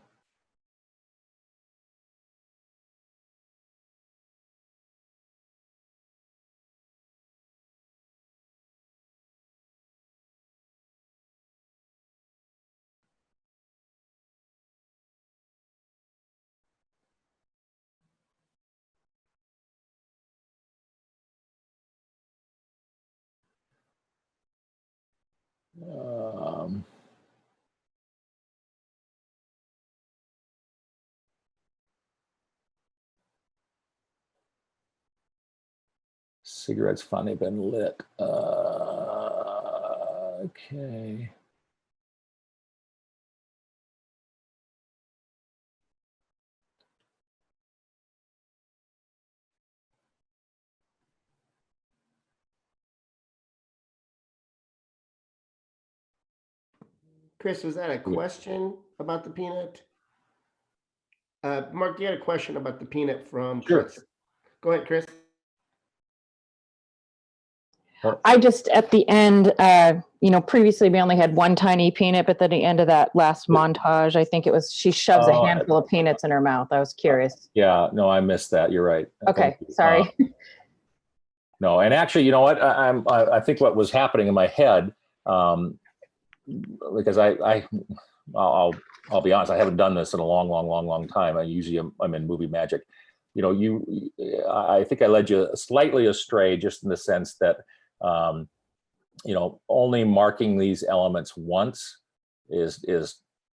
Cigarettes finally been lit. Okay. Chris, was that a question about the peanut? Mark, you had a question about the peanut from Sure. Chris. Go ahead, Chris. I just, at the end, previously we only had one tiny peanut, but at the end of that last montage, I think it was, she shoves a handful of peanuts in her mouth. I was curious. Yeah, no, I missed that. You're right. Okay, sorry. No, and actually, you know what? I think what was happening in my head, because I'll be honest, I haven't done this in a long time. I'm in movie magic. I think I led you slightly astray, just in the sense that only marking these elements once is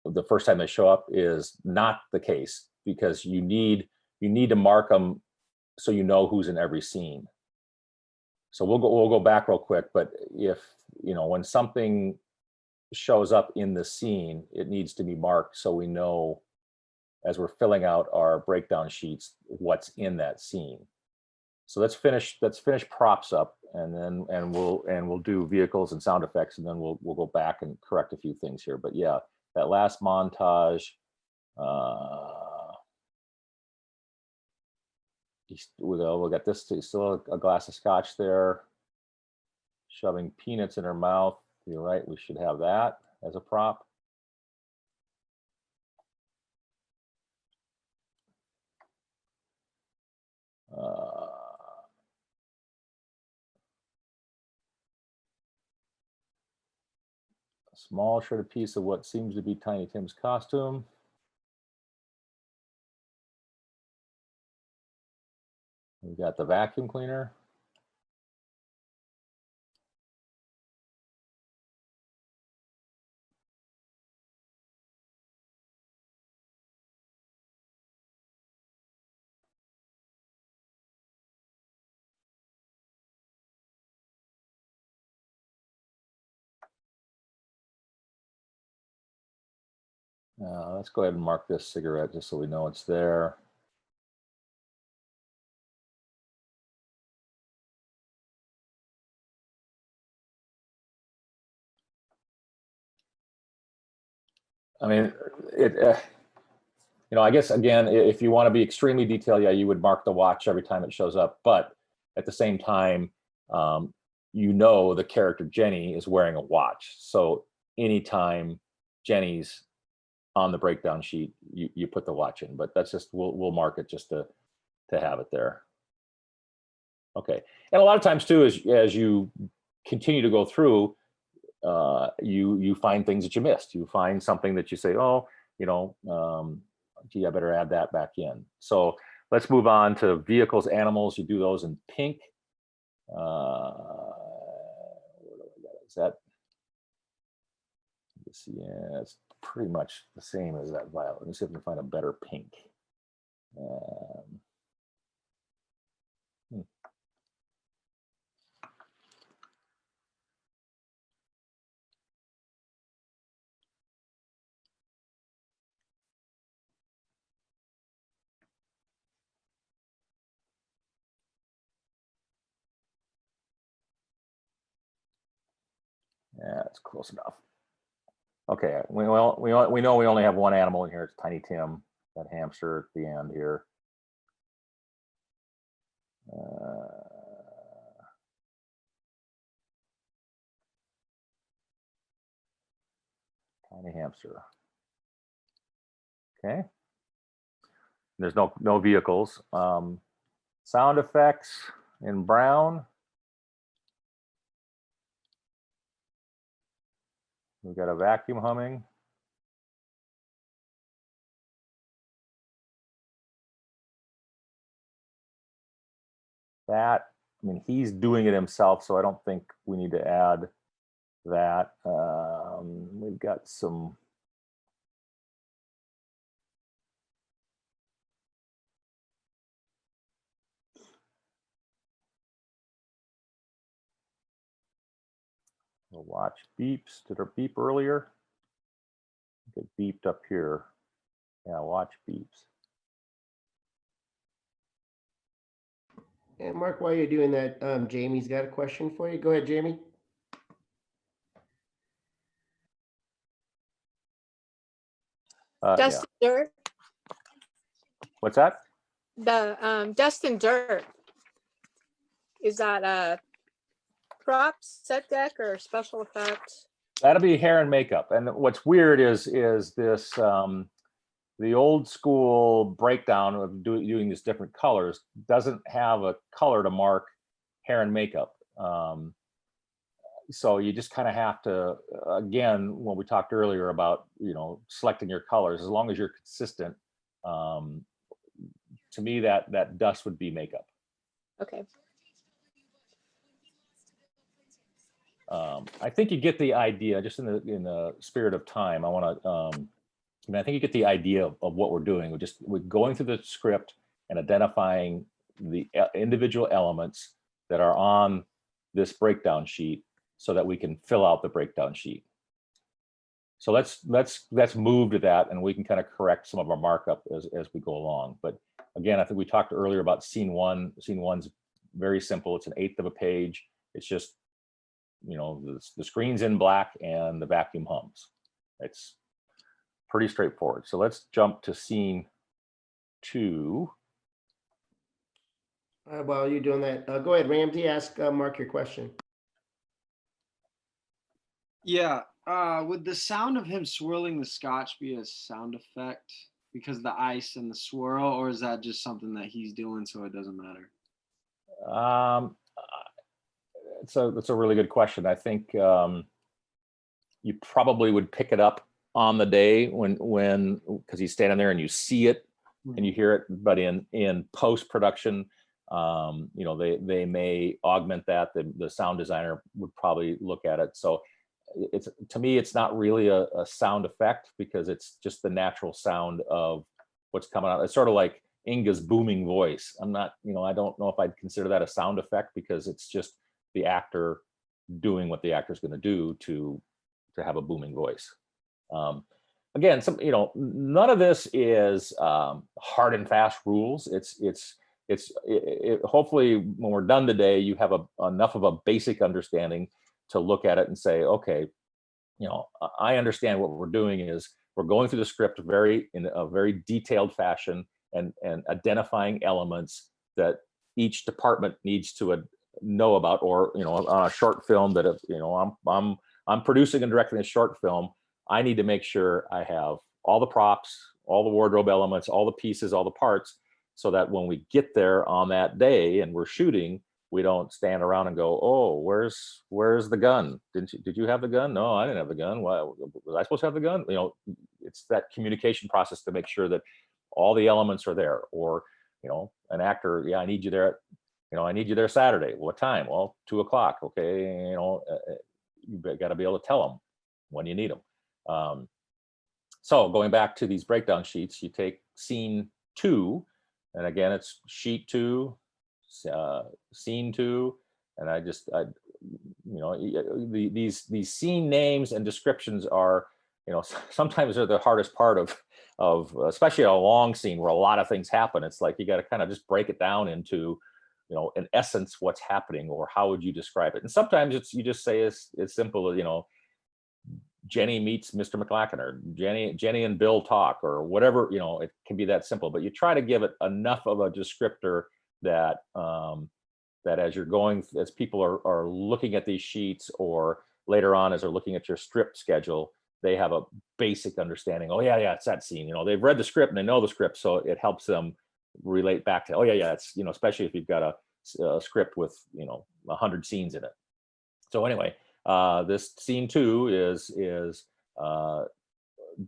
the first time they show up is not the case, because you need to mark them so you know who's in every scene. So we'll go back real quick, but if when something shows up in the scene, it needs to be marked so we know, as we're filling out our breakdown sheets, what's in that scene. So let's finish props up, and we'll do vehicles and sound effects, and then we'll go back and correct a few things here. But yeah, that last montage, we got this, still a glass of scotch there, shoving peanuts in her mouth. You're right, we should have that as a prop. A small shredded piece of what seems to be Tiny Tim's costume. We got the vacuum cleaner. Let's go ahead and mark this cigarette just so we know it's there. I mean, I guess, again, if you want to be extremely detailed, yeah, you would mark the watch every time it shows up. But at the same time, the character Jenny is wearing a watch. So anytime Jenny's on the breakdown sheet, you put the watch in. But that's just, we'll mark it just to have it there. Okay. And a lot of times too, as you continue to go through, you find things that you missed. You find something that you say, oh, gee, I better add that back in. So let's move on to vehicles, animals. You do those in pink. Is that? Yeah, it's pretty much the same as that violet. Let me see if I can find a better pink. Yeah, it's close enough. Okay, we know we only have one animal in here. It's Tiny Tim, that hamster at the end here. Tiny hamster. Okay. There's no vehicles. Sound effects in brown. We've got a vacuum humming. That, I mean, he's doing it himself, so I don't think we need to add that. We've got some. The watch beeps. Did it beep earlier? It beeped up here. Yeah, watch beeps. And Mark, while you're doing that, Jamie's got a question for you. Go ahead, Jamie. Dust and dirt. What's that? The dust and dirt. Is that a prop, set deck, or special effects? That'll be hair and makeup. And what's weird is this the old school breakdown of doing these different colors doesn't have a color to mark hair and makeup. So you just kind of have to, again, when we talked earlier about, selecting your colors, as long as you're consistent, to me, that dust would be makeup. Okay. I think you get the idea, just in the spirit of time. I think you get the idea of what we're doing. We're going through the script and identifying the individual elements that are on this breakdown sheet so that we can fill out the breakdown sheet. So let's move to that, and we can kind of correct some of our markup as we go along. But again, I think we talked earlier about scene one. Scene one's very simple. It's 1/8 of a page. It's just, the screen's in black and the vacuum hums. It's pretty straightforward. So let's jump to scene 2. While you're doing that, go ahead, Ramsey. Ask Mark your question. Yeah. Would the sound of him swirling the scotch be a sound effect because of the ice and the swirl, or is that just something that he's doing so it doesn't matter? That's a really good question. I think you probably would pick it up on the day because he's standing there and you see it and you hear it. But in post-production, they may augment that. The sound designer would probably look at it. So to me, it's not really a sound effect, because it's just the natural sound of what's coming out. It's sort of like Inga's booming voice. I don't know if I'd consider that a sound effect, because it's just the actor doing what the actor's going to do to have a booming voice. Again, none of this is hard and fast rules. It's hopefully when we're done today, you have enough of a basic understanding to look at it and say, okay, I understand what we're doing is we're going through the script in a very detailed fashion and identifying elements that each department needs to know about, or on a short film that I'm producing and directing a short film, I need to make sure I have all the props, all the wardrobe elements, all the pieces, all the parts, so that when we get there on that day and we're shooting, we don't stand around and go, oh, where's the gun? Did you have the gun? No, I didn't have the gun. Why was I supposed to have the gun? It's that communication process to make sure that all the elements are there. Or, an actor, yeah, I need you there. I need you there Saturday. What time? Well, 2:00. Okay. You got to be able to tell them when you need them. So going back to these breakdown sheets, you take scene 2, and again, it's sheet 2, scene 2, and these scene names and descriptions are, sometimes they're the hardest part of especially a long scene where a lot of things happen. It's like you got to kind of just break it down into, in essence, what's happening, or how would you describe it? And sometimes you just say it's simple as, Jenny meets Mr. McLaughlin, or Jenny and Bill talk, or whatever. It can be that simple, but you try to give it enough of a descriptor that that as people are looking at these sheets, or later on as they're looking at your script schedule, they have a basic understanding. Oh yeah, it's that scene. They've read the script and they know the script, so it helps them relate back to, oh yeah, it's, especially if you've got a script with 100 scenes in it. So anyway, this scene 2 is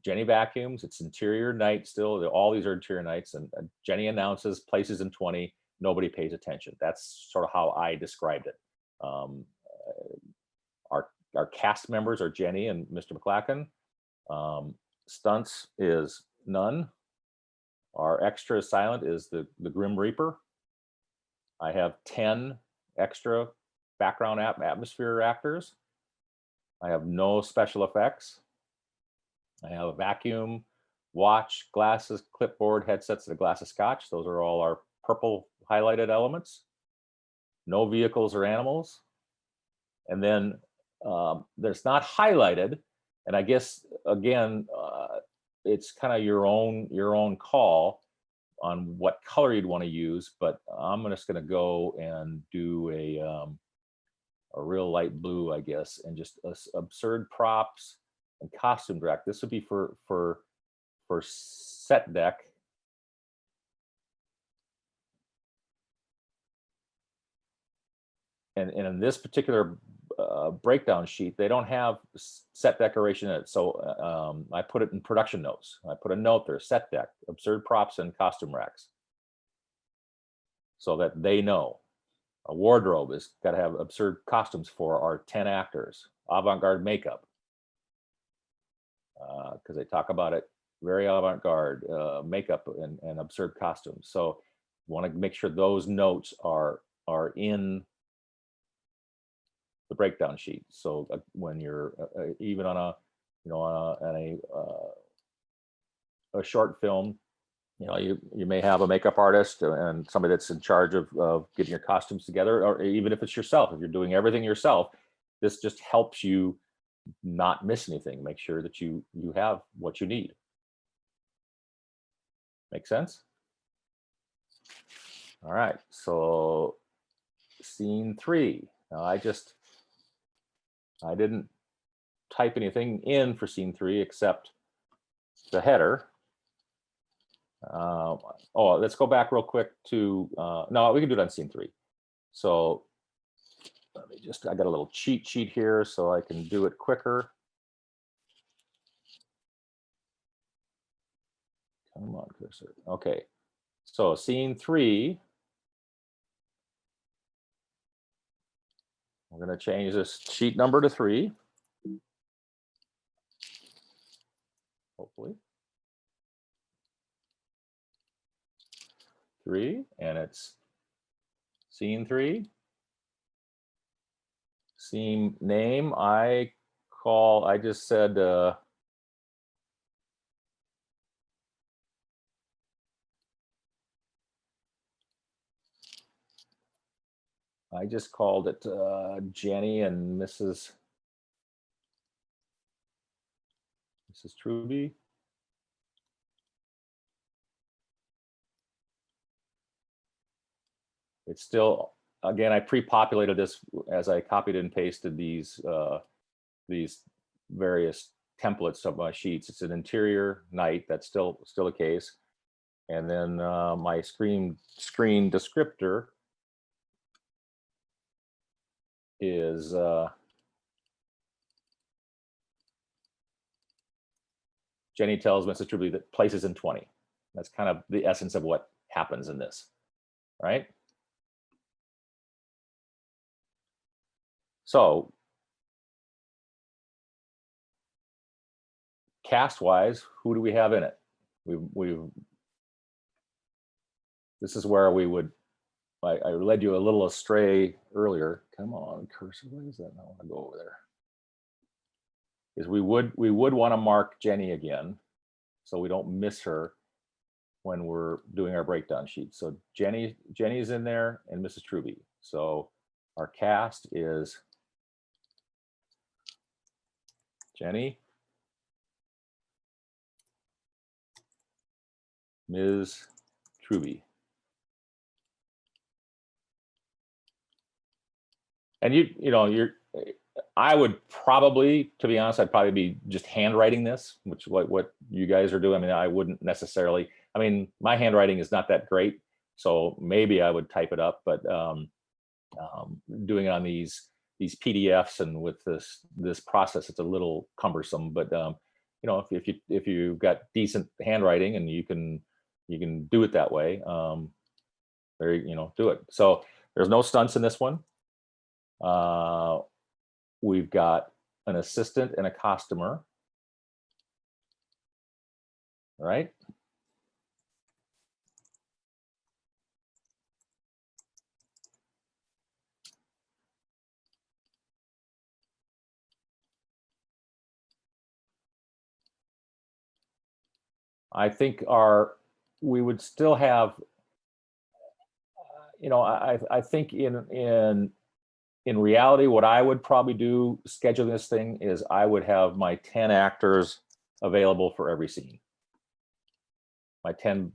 Jenny vacuums. It's interior night still. All these are interior nights, and Jenny announces places in 20. Nobody pays attention. That's sort of how I described it. Our cast members are Jenny and Mr. McLaughlin. Stunts is none. Our extra silent is the Grim Reaper. I have 10 extra background atmosphere actors. I have no special effects. I have a vacuum, watch, glasses, clipboard, headsets, and a glass of scotch. Those are all our purple highlighted elements. No vehicles or animals. And then there's not highlighted. And I guess, again, it's kind of your own call on what color you'd want to use, but I'm just going to go and do a real light blue, I guess, and just absurd props and costume direct. This would be for set deck. And in this particular breakdown sheet, they don't have set decoration in it. So I put it in production notes. I put a note there, set deck, absurd props and costume racks, so that they know. A wardrobe has got to have absurd costumes for our 10 actors, avant-garde makeup, because they talk about it, very avant-garde makeup and absurd costumes. So want to make sure those notes are in the breakdown sheet. So when you're even on a short film, you may have a makeup artist and somebody that's in charge of getting your costumes together, or even if it's yourself, if you're doing everything yourself, this just helps you not miss anything. Make sure that you have what you need. Make sense? All right, so scene 3. Now I didn't type anything in for scene 3 except the header. Let's go back real quick to, no, we can do it on scene 3. So let me I got a little cheat sheet here so I can do it quicker. Come on, cursor. Okay. So scene 3. We're going to change this sheet number to 3. Hopefully. 3, and it's scene 3. Scene name, I just said, I just called it Jenny and Mrs. Truby. It's still, again, I pre-populated this as I copied and pasted these various templates of my sheets. It's an interior night. That's still the case. And then my screen descriptor is Jenny tells Mrs. Truby that place is in 20. That's kind of the essence of what happens in this, right? So cast wise, who do we have in it? This is where we would, I led you a little astray earlier. Come on, cursor, what is that? I want to go over there. Is we would want to mark Jenny again, so we don't miss her when we're doing our breakdown sheet. So Jenny's in there and Mrs. Truby. So our cast is Jenny, Ms. Truby. And I would probably, to be honest, I'd probably be just handwriting this, which what you guys are doing. I mean, I wouldn't necessarily, I mean, my handwriting is not that great, so maybe I would type it up, but doing it on these PDFs and with this process, it's a little cumbersome. But if you've got decent handwriting and you can do it that way, do it. So there's no stunts in this one. We've got an assistant and a costumer, right? I think we would still have, I think in reality, what I would probably do scheduling this thing is I would have my 10 actors available for every scene. My 10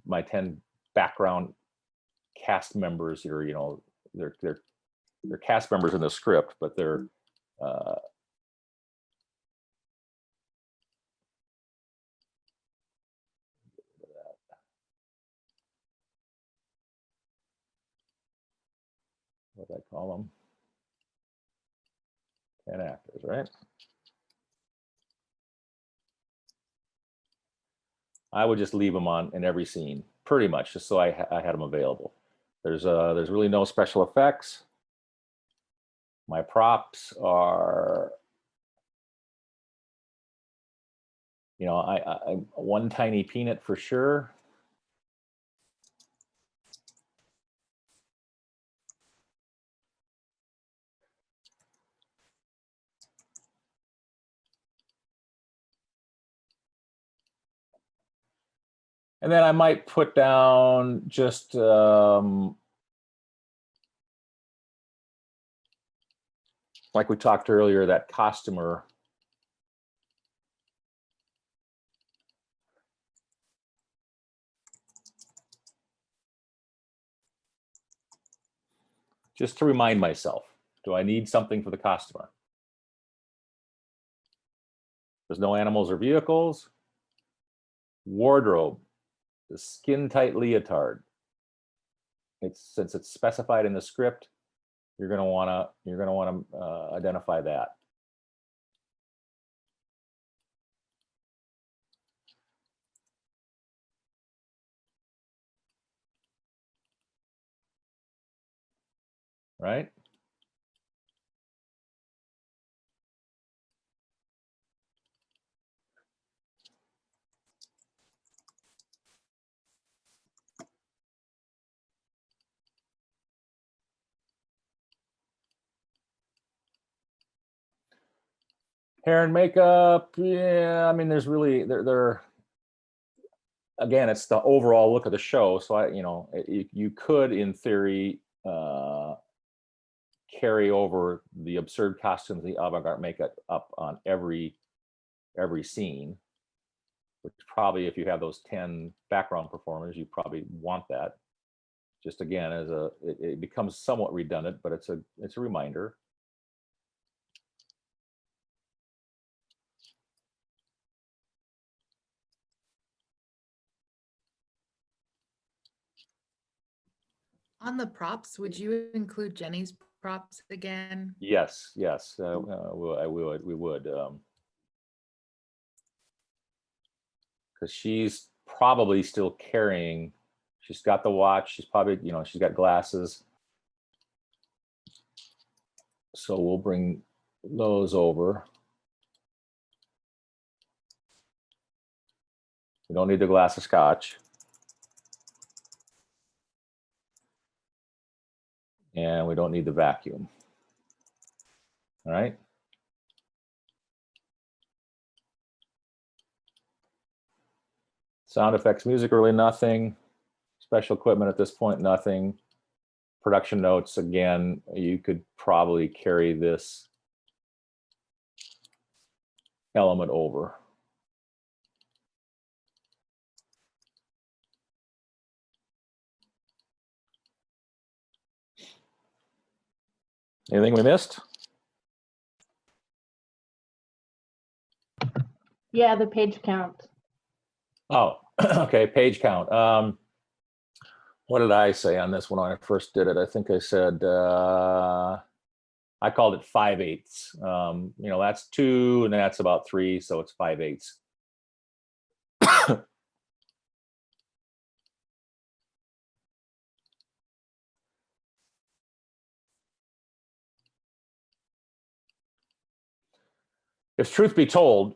background cast members, or they're cast members in the script, but they're what do I call them? 10 actors, right? I would just leave them on in every scene, pretty much, just so I had them available. There's really no special effects. My props are, I one tiny peanut for sure. And then I might put down just like we talked earlier, that costumer. Just to remind myself, do I need something for the costumer? There's no animals or vehicles. Wardrobe, the skin tight leotard. Since it's specified in the script, you're gonna wanna identify that. right? Hair and makeup, yeah, I mean, there's really, they're again, it's the overall look of the show. So you could, in theory, carry over the absurd costumes, the avant-garde makeup up on every scene, which probably, if you have those 10 background performers, you probably want that. Just again, as it becomes somewhat redundant, but it's a reminder. On the props, would you include Jenny's props again? Yes, yes, we would, because she's probably still carrying. She's got the watch. She's probably, she's got glasses. So we'll bring those over. We don't need the glass of scotch. And we don't need the vacuum. All right. Sound effects, music, really nothing. Special equipment at this point, nothing. Production notes, again, you could probably carry this element over. Anything we missed? Yeah, the page count. Oh, okay, page count. What did I say on this one when I first did it? I think I said, I called it 5/8. That's 2 and that's about 3, so it's 5/8. If truth be told,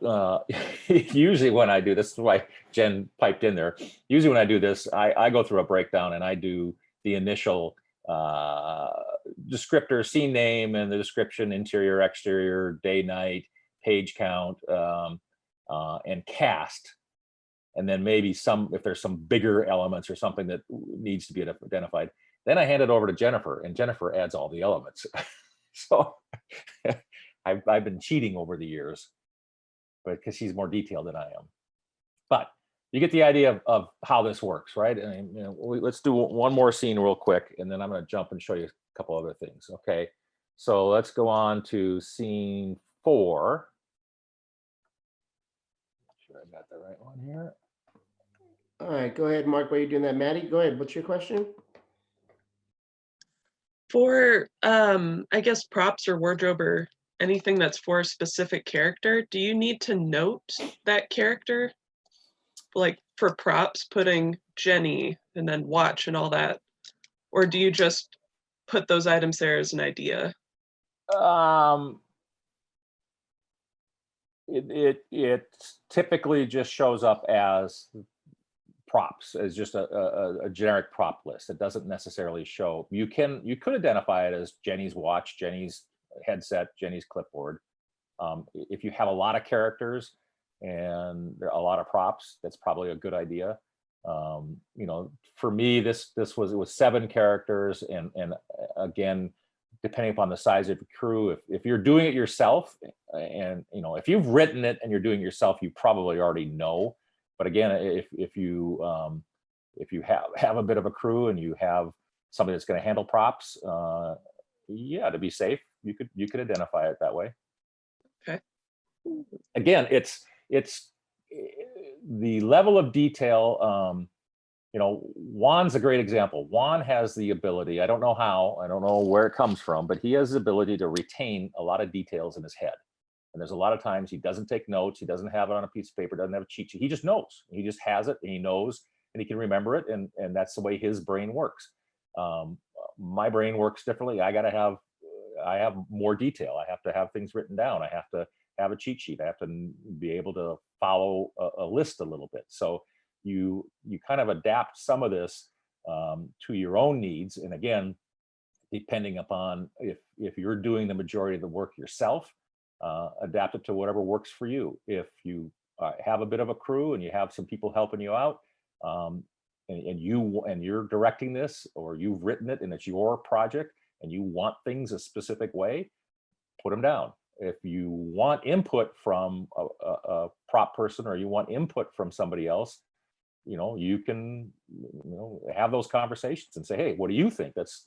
usually when I do this, is why Jen piped in there. Usually when I do this, I go through a breakdown and I do the initial descriptor, scene name, and the description, interior, exterior, day, night, page count, and cast. And then maybe if there's some bigger elements or something that needs to be identified, then I hand it over to Jennifer, and Jennifer adds all the elements. So I've been cheating over the years, but because she's more detailed than I am. But you get the idea of how this works, right? And let's do one more scene real quick, and then I'm going to jump and show you a couple other things. Okay, so let's go on to scene 4. Make sure I got the right one here. All right, go ahead, Mark. While you're doing that, Maddie, go ahead. What's your question? For, I guess, props or wardrobe or anything that's for a specific character, do you need to note that character? Like for props, putting Jenny and then watch and all that? Or do you just put those items there as an idea? It typically just shows up as props, as just a generic prop list. It doesn't necessarily show. You could identify it as Jenny's watch, Jenny's headset, Jenny's clipboard. If you have a lot of characters and there are a lot of props, that's probably a good idea. For me, it was 7 characters, and again, depending upon the size of your crew, if you're doing it yourself, and if you've written it and you're doing it yourself, you probably already know. But again, if you have a bit of a crew and you have somebody that's going to handle props, yeah, to be safe, you could identify it that way. Okay. Again, it's the level of detail. Juan's a great example. Juan has the ability, I don't know how, I don't know where it comes from, but he has the ability to retain a lot of details in his head. And there's a lot of times he doesn't take notes, he doesn't have it on a piece of paper, doesn't have a cheat sheet. He just knows. He just has it and he knows and he can remember it, and that's the way his brain works. my brain works differently. I have more detail. I have to have things written down. I have to have a cheat sheet. I have to be able to follow a list a little bit. So you kind of adapt some of this to your own needs. And again, depending upon if you're doing the majority of the work yourself, adapt it to whatever works for you. If you have a bit of a crew and you have some people helping you out, and you're directing this, or you've written it and it's your project and you want things a specific way, put them down. If you want input from a prop person, or you want input from somebody else, you can have those conversations and say, hey, what do you think? Let's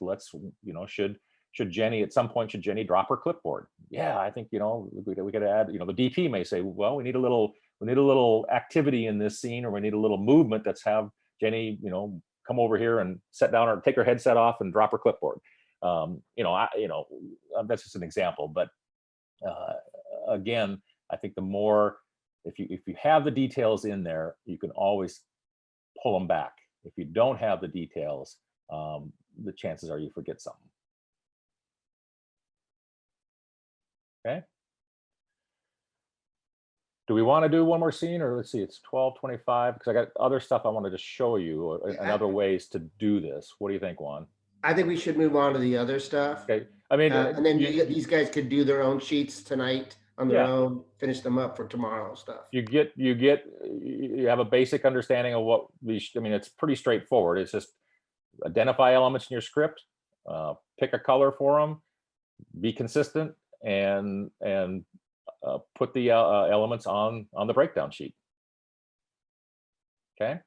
should Jenny at some point, should Jenny drop her clipboard? Yeah, I think we could add, the DP may say, well, we need a little activity in this scene, or we need a little movement. Let's have Jenny come over here and sit down, or take her headset off and drop her clipboard. That's just an example, but again, I think the more, if you have the details in there, you can always pull them back. If you don't have the details, the chances are you forget something. Okay. Do we want to do one more scene, or let's see, it's 12:25, because I got other stuff I wanted to show you and other ways to do this. What do you think, Juan? I think we should move on to the other stuff. Okay. I mean, and then these guys could do their own sheets tonight on their Yeah. own, finish them up for tomorrow stuff. you have a basic understanding of what it's pretty straightforward. It's just identify elements in your script, pick a color for them, be consistent, and put the elements on the breakdown sheet. Okay,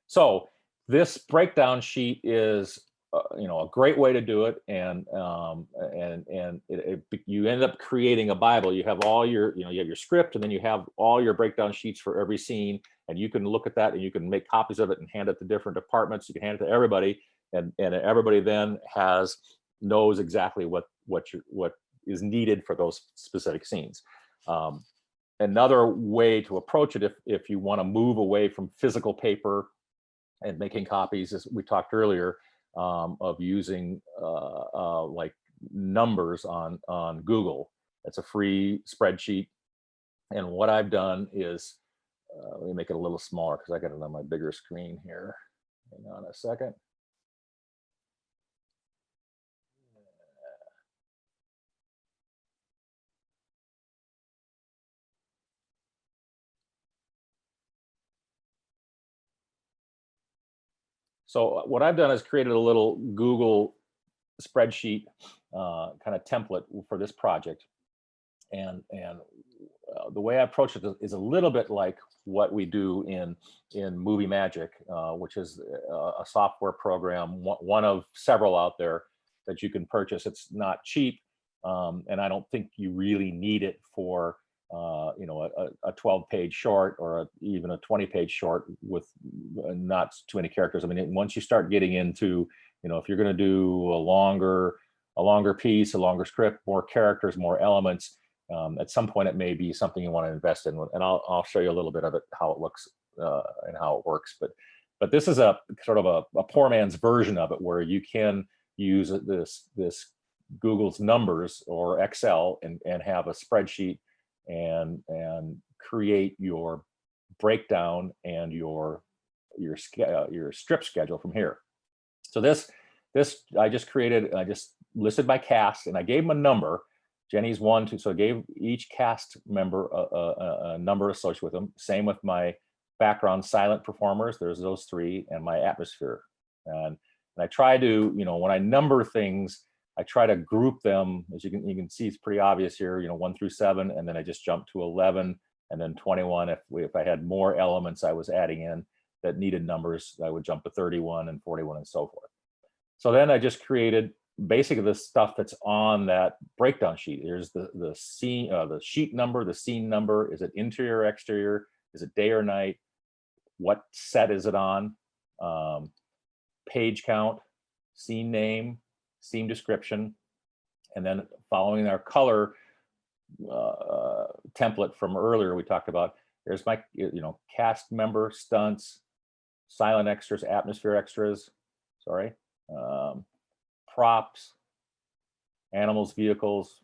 so this breakdown sheet is a great way to do it, and you end up creating a Bible. You have all your you have your script, and then you have all your breakdown sheets for every scene, and you can look at that and you can make copies of it and hand it to different departments. You can hand it to everybody, and everybody then knows exactly what is needed for those specific scenes. Another way to approach it, if you want to move away from physical paper and making copies, as we talked earlier, of using like numbers on Google. It's a free spreadsheet, and what I've done is let me make it a little smaller because I got it on my bigger screen here. Hang on a second. So what I've done is created a little Google spreadsheet kind of template for this project, and the way I approach it is a little bit like what we do in Movie Magic, which is a software program, one of several out there that you can purchase. It's not cheap, and I don't think you really need it for a 12-page short, or even a 20-page short with not too many characters. I mean, once you start getting into, if you're going to do a longer piece, a longer script, more characters, more elements, at some point it may be something you want to invest in, and I'll show you a little bit of it, how it looks and how it works. But this is a sort of a poor man's version of it, where you can use this Google's numbers or Excel and have a spreadsheet and create your breakdown and your strip schedule from here. So this I just created, I just listed my cast, and I gave them a number. Jenny's 1, 2, so I gave each cast member a number associated with them. Same with my background silent performers, there's those 3, and my atmosphere. And I try to, when I number things, I try to group them. As you can see, it's pretty obvious here, 1 through 7, and then I just jumped to 11, and then 21. If I had more elements I was adding in that needed numbers, I would jump to 31 and 41 and so forth. So then I just created basically the stuff that's on that breakdown sheet. Here's the scene, the sheet number, the scene number. Is it interior or exterior? Is it day or night? What set is it on? Page count, scene name, scene description, and then following our color template from earlier we talked about, there's my cast member, stunts, silent extras, atmosphere extras, sorry, props, animals, vehicles,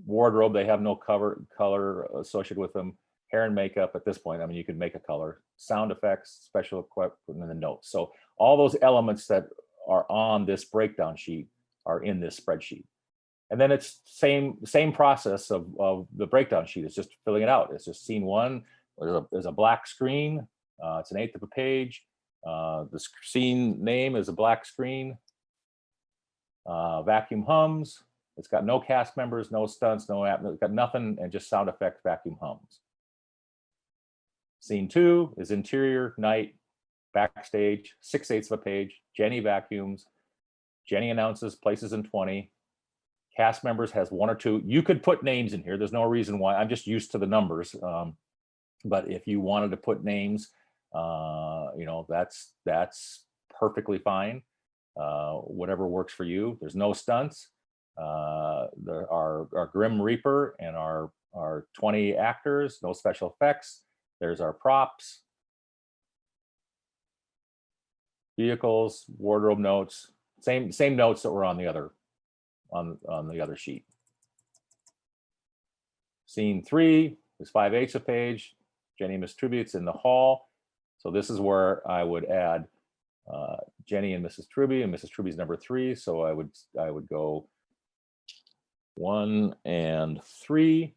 wardrobe, they have no color associated with them. Hair and makeup at this point, I mean, you could make a color. Sound effects, special equipment, and the notes. So all those elements that are on this breakdown sheet are in this spreadsheet. And then it's same process of the breakdown sheet. It's just filling it out. It's just scene one. There's a black screen. It's an eighth of a page. The scene name is a black screen. Vacuum hums. It's got no cast members, no stunts, no app. It's got nothing, and just sound effect vacuum hums. Scene two is interior, night, backstage, 6/8 of a page. Jenny vacuums. Jenny announces places in 20. Cast members has 1 or 2. You could put names in here. There's no reason why. I'm just used to the numbers. But if you wanted to put names, you know, that's perfectly fine. Whatever works for you. There's no stunts. There are our Grim Reaper and our 20 actors. No special effects. There's our props, vehicles, wardrobe notes. Same notes that were on the other sheet. Scene 3 is 5/8 a page. Jenny and Miss Truby's in the hall. So this is where I would add Jenny and Mrs. Truby, and Mrs. Truby's number 3. So I would go 1 and 3.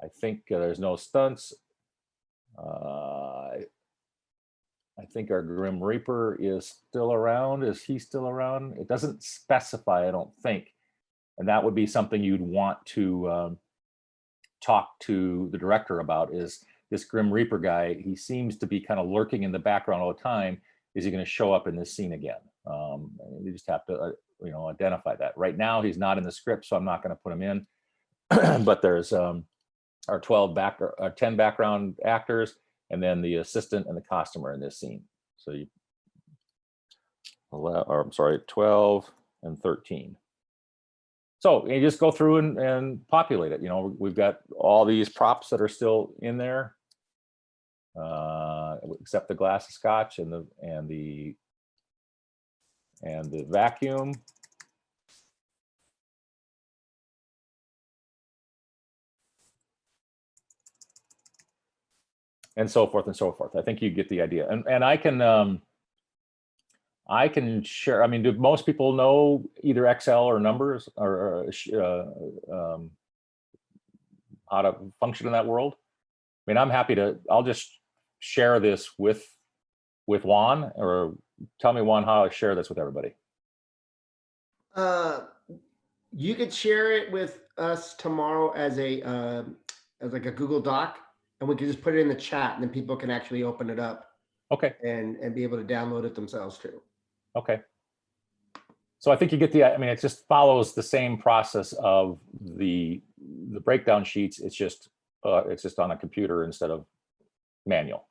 I think there's no stunts. I think our Grim Reaper is still around. Is he still around? It doesn't specify, I don't think. And that would be something you'd want to talk to the director about, is this Grim Reaper guy. He seems to be kind of lurking in the background all the time. Is he going to show up in this scene again? You just have to, you know, identify that. Right now, he's not in the script, so I'm not going to put him in. But there's our 10 background actors, and then the assistant and the costumer in this scene. So you, or I'm sorry, 12 and 13. So you just go through and populate it. You know, we've got all these props that are still in there, except the glass of scotch and the vacuum. And so forth and so forth. I think you get the idea. And I can share. I mean, do most people know either Excel or numbers, or how to function in that world? I mean, I'm happy to. I'll just share this with Juan, or tell me, Juan, how to share this with everybody. You could share it with us tomorrow as like a Google Doc, and we can just put it in the chat, and then people can actually open it up. Okay. And be able to download it themselves too. Okay. So I think you get the, I mean, it just follows the same process of the breakdown sheets. It's just on a computer instead of manual.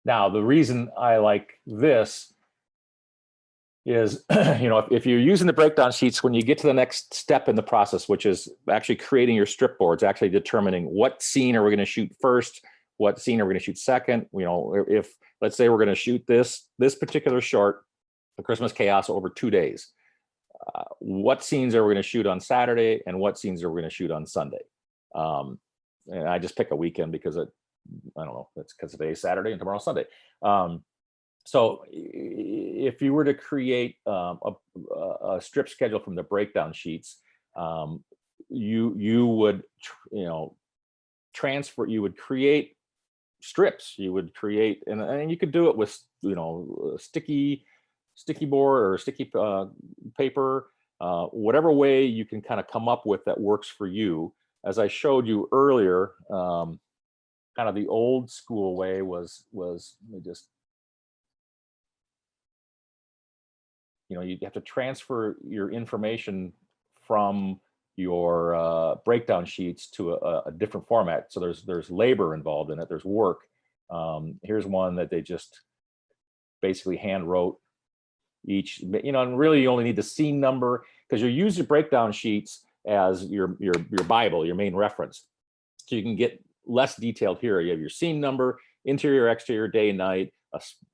Now, the reason I like this is, you know, if you're using the breakdown sheets, when you get to the next step in the process, which is actually creating your strip boards, actually determining what scene are we going to shoot first, what scene are we going to shoot second. You know, if let's say we're going to shoot this particular short, The Christmas Chaos, over 2 days, what scenes are we going to shoot on Saturday, and what scenes are we going to shoot on Sunday? And I just pick a weekend because I don't know, that's because today's Saturday and tomorrow's Sunday. So if you were to create a strip schedule from the breakdown sheets, you would, you know, transfer, you would create strips, you would create, and you could do it with, you know, sticky board or sticky paper, whatever way you can kind of come up with that works for you. As I showed you earlier, kind of the old school way was let me just, you know, you have to transfer your information from your breakdown sheets to a different format. So there's labor involved in it. There's work. Here's one that they just basically hand wrote each, you know, and really you only need the scene number, because you use your breakdown sheets as your Bible, your main reference. So you can get less detailed here. You have your scene number, interior, exterior, day, night,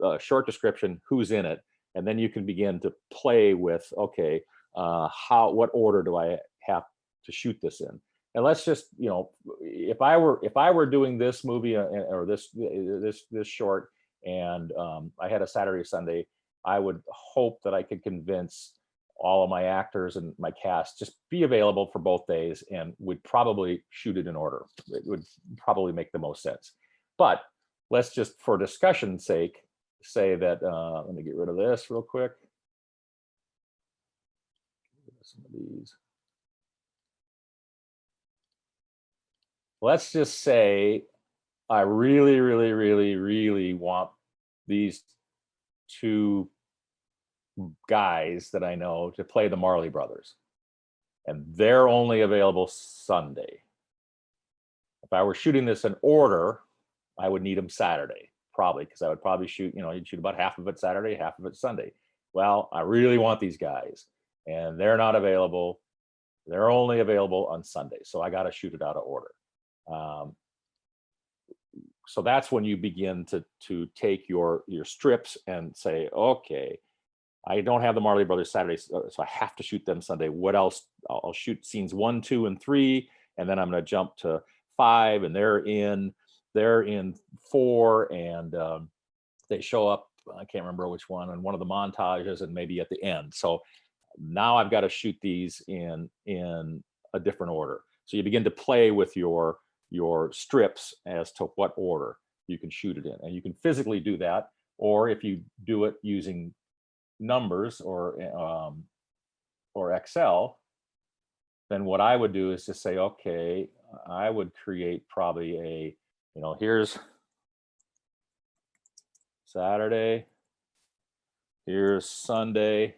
a short description, who's in it. And then you can begin to play with, okay, what order do I have to shoot this in? And let's just, if I were doing this movie or this short, and I had a Saturday, Sunday, I would hope that I could convince all of my actors and my cast just be available for both days, and would probably shoot it in order. It would probably make the most sense. But let's just, for discussion's sake, say that, let me get rid of this real quick. Some of these. Let's just say I really, really, really, really want these two guys that I know to play the Marley Brothers, and they're only available Sunday. If I were shooting this in order, I would need them Saturday, probably, because I would probably shoot, you'd shoot about half of it Saturday, half of it Sunday. Well, I really want these guys, and they're not available. They're only available on Sunday, so I got to shoot it out of order. So that's when you begin to take your strips and say, okay, I don't have the Marley Brothers Saturday, so I have to shoot them Sunday. What else? I'll shoot scenes 1, 2, and 3, and then I'm going to jump to 5, and they're in 4, and they show up. I can't remember which one, in one of the montages, and maybe at the end. So now I've got to shoot these in a different order. So you begin to play with your strips as to what order you can shoot it in, and you can physically do that, or if you do it using numbers or Excel, then what I would do is just say, okay, I would create probably a, here's Saturday, here's Sunday.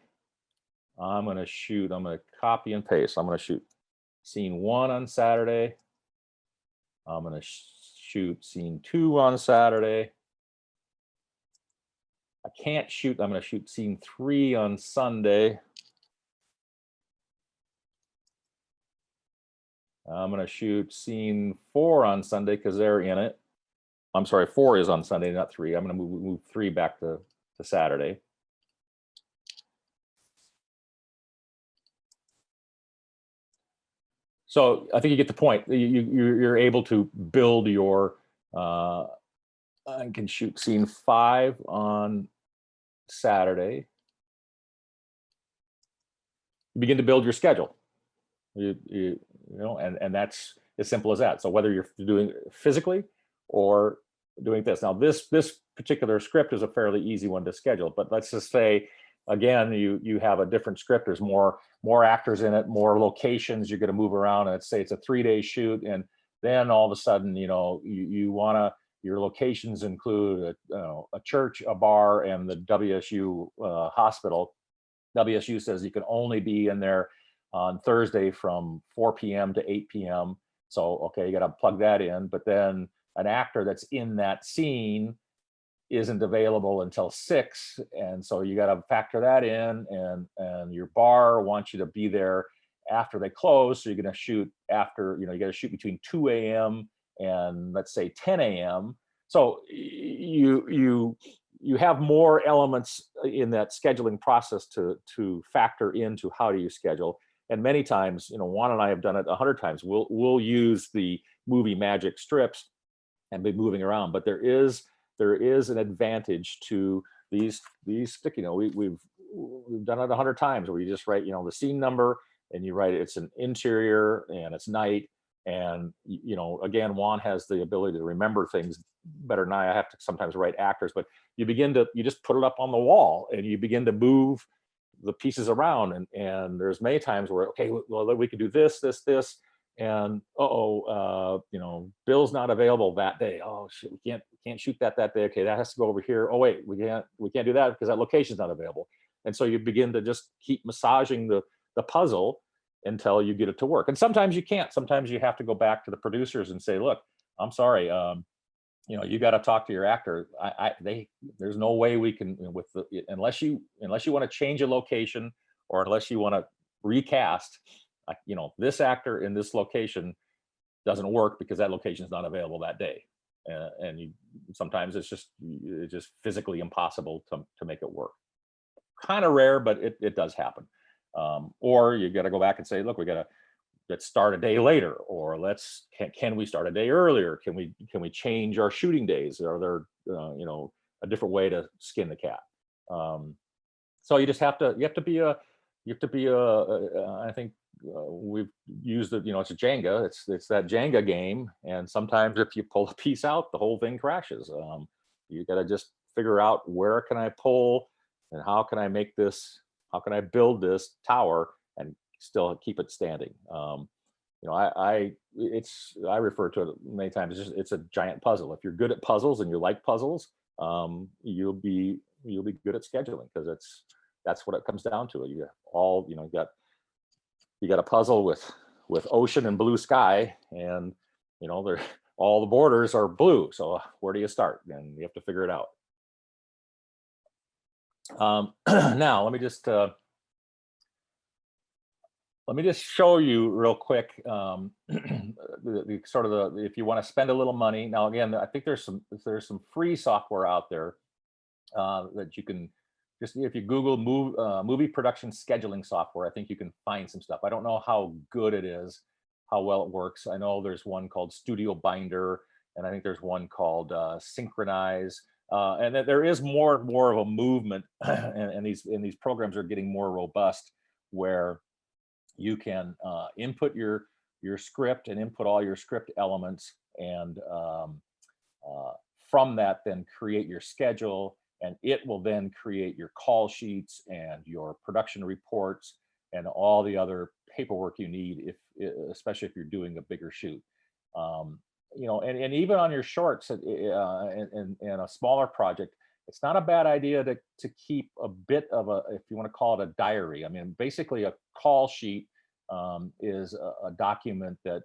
I'm going to copy and paste. I'm going to shoot scene 1 on Saturday. I'm going to shoot scene 2 on Saturday. I can't shoot, I'm going to shoot scene 3 on Sunday. I'm going to shoot scene 4 on Sunday because they're in it. I'm sorry, 4 is on Sunday, not 3. I'm going to move 3 back to Saturday. So I think you get the point. You're able to build your, I can shoot scene 5 on Saturday. You begin to build your schedule. And that's as simple as that. So whether you're doing physically or doing this. Now this particular script is a fairly easy one to schedule, but let's just say, again, you have a different script. There's more actors in it, more locations. You're going to move around, and let's say it's a 3-day shoot, and then all of a sudden, you want to, your locations include a church, a bar, and the WSU hospital. WSU says you can only be in there on Thursday from 4 p.m. to 8 p.m. So, okay, you got to plug that in. But then an actor that's in that scene isn't available until 6. And so you got to factor that in. And your bar wants you to be there after they close. So you're going to shoot after, you got to shoot between 2 a.m. and let's say 10 a.m. So you have more elements in that scheduling process to factor into how do you schedule. And many times, Juan and I have done it 100 times. We'll use the movie magic strips and be moving around, but there is an advantage to these stick. We've done it 100 times where you just write, the scene number, and you write it's an interior and it's night. And again, Juan has the ability to remember things better than I have to sometimes write actors, but you just put it up on the wall and you begin to move the pieces around. And there's many times where, okay, well, we could do this, and Bill's not available that day. Oh shit, we can't shoot that day. Okay, that has to go over here. Oh wait, we can't do that because that location's not available. And so you begin to just keep massaging the puzzle until you get it to work. And sometimes you can't. Sometimes you have to go back to the producers and say, look, I'm sorry, you got to talk to your actor. There's no way we can, unless you want to change a location, or unless you want to recast, this actor in this location doesn't work because that location is not available that day. And sometimes it's just physically impossible to make it work. kind of rare, but it does happen. Or you got to go back and say, look, let's start a day later, or can we start a day earlier? Can we change our shooting days? Are there a different way to skin the cat? So you have to be I think we've used it, it's a Jenga, it's that Jenga game. And sometimes if you pull a piece out, the whole thing crashes. You got to just figure out, where can I pull, and how can I build this tower and still keep it standing? I refer to it many times, it's a giant puzzle. If you're good at puzzles and you like puzzles, you'll be good at scheduling, because that's what it comes down to. You got a puzzle with ocean and blue sky, and all the borders are blue. So where do you start? And you have to figure it out. Now let me just show you real quick if you want to spend a little money. Now again, I think there's some free software out there that you can just, if you Google movie production scheduling software, I think you can find some stuff. I don't know how good it is, how well it works. I know there's one called Studio Binder, and I think there's one called Synchronize. And that there is more and more of a movement, and these programs are getting more robust, where you can input your script and input all your script elements, and from that then create your schedule, and it will then create your call sheets and your production reports and all the other paperwork you need, especially if you're doing a bigger shoot. And even on your shorts, and a smaller project, it's not a bad idea to keep a bit of if you want to call it a diary. I mean, basically a call sheet is a document that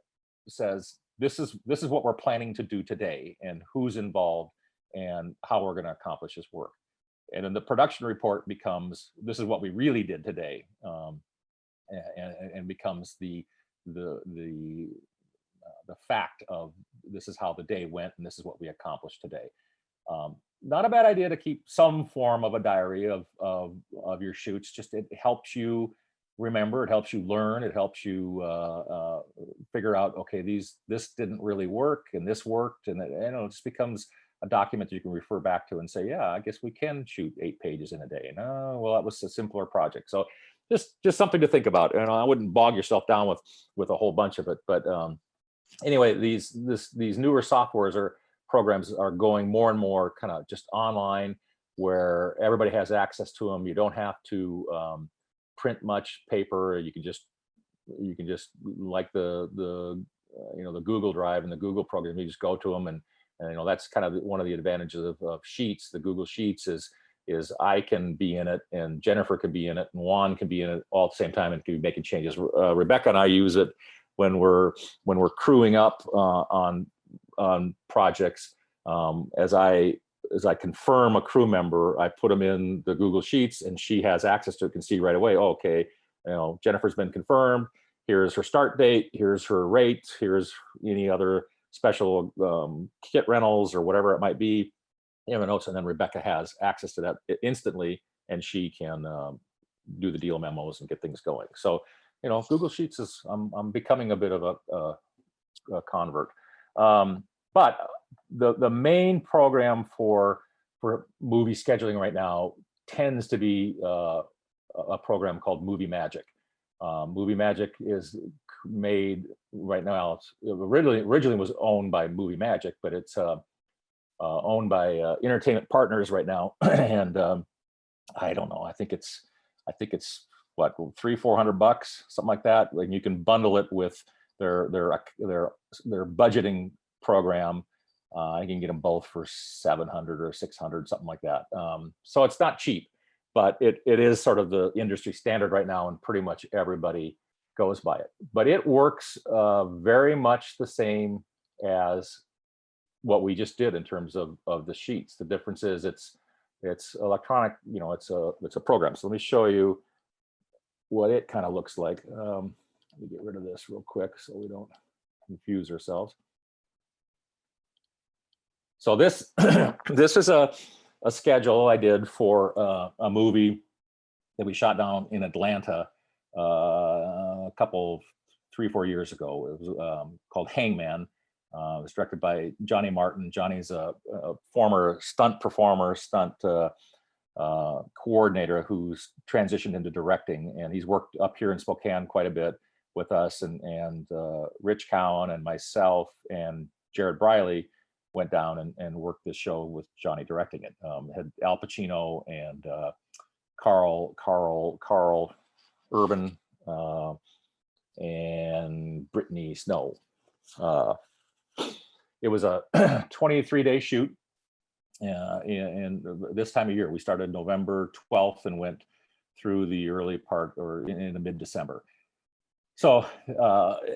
says, this is what we're planning to do today, and who's involved, and how we're going to accomplish this work. And then the production report becomes, this is what we really did today, and becomes the fact of, this is how the day went, and this is what we accomplished today. Not a bad idea to keep some form of a diary of your shoots. Just, it helps you remember, it helps you learn, it helps you figure out, okay, this didn't really work and this worked, and it just becomes a document that you can refer back to and say, yeah, I guess we can shoot 8 pages in a day. No, well, that was a simpler project. So just something to think about. And I wouldn't bog yourself down with a whole bunch of it. But anyway, these newer softwares or programs are going more and more kind of just online, where everybody has access to them. You don't have to print much paper. You can just like the Google Drive and the Google program, you just go to them, and that's kind of one of the advantages of Sheets. The Google Sheets is I can be in it, and Jennifer can be in it, and Juan can be in it all at the same time, and can be making changes. Rebecca and I use it when we're crewing up on projects. As I confirm a crew member, I put them in the Google Sheets, and she has access to it, can see right away, oh, okay, Jennifer's been confirmed. Here's her start date. Here's her rate. Here's any other special kit rentals or whatever it might be in the notes. And then Rebecca has access to that instantly, and she can do the deal memos and get things going. So, Google Sheets is, I'm becoming a bit of a convert. But the main program for movie scheduling right now tends to be a program called Movie Magic. Movie Magic is made right now. It originally was owned by Movie Magic, but it's owned by Entertainment Partners right now. And I don't know. I think it's what, $300-400, something like that. And you can bundle it with their budgeting program. I can get them both for $700 or $600, something like that. So it's not cheap, but it is sort of the industry standard right now, and pretty much everybody goes by it. But it works very much the same as what we just did in terms of the sheets. The difference is it's electronic, it's a program. So let me show you what it kind of looks like. Let me get rid of this real quick so we don't confuse ourselves. So this this is a schedule I did for a movie that we shot down in Atlanta a couple, 3-4 years ago. It was called Hangman. It was directed by Johnny Martin. Johnny's a former stunt performer, stunt coordinator who's transitioned into directing, and he's worked up here in Spokane quite a bit with us, and Rich Cowan and myself and Jared Briley went down and worked this show with Johnny directing it. Had Al Pacino and Carl Urban and Brittany Snow. It was a 23-day shoot. And this time of year, we started November 12th and went through the early part, or in the mid-December. So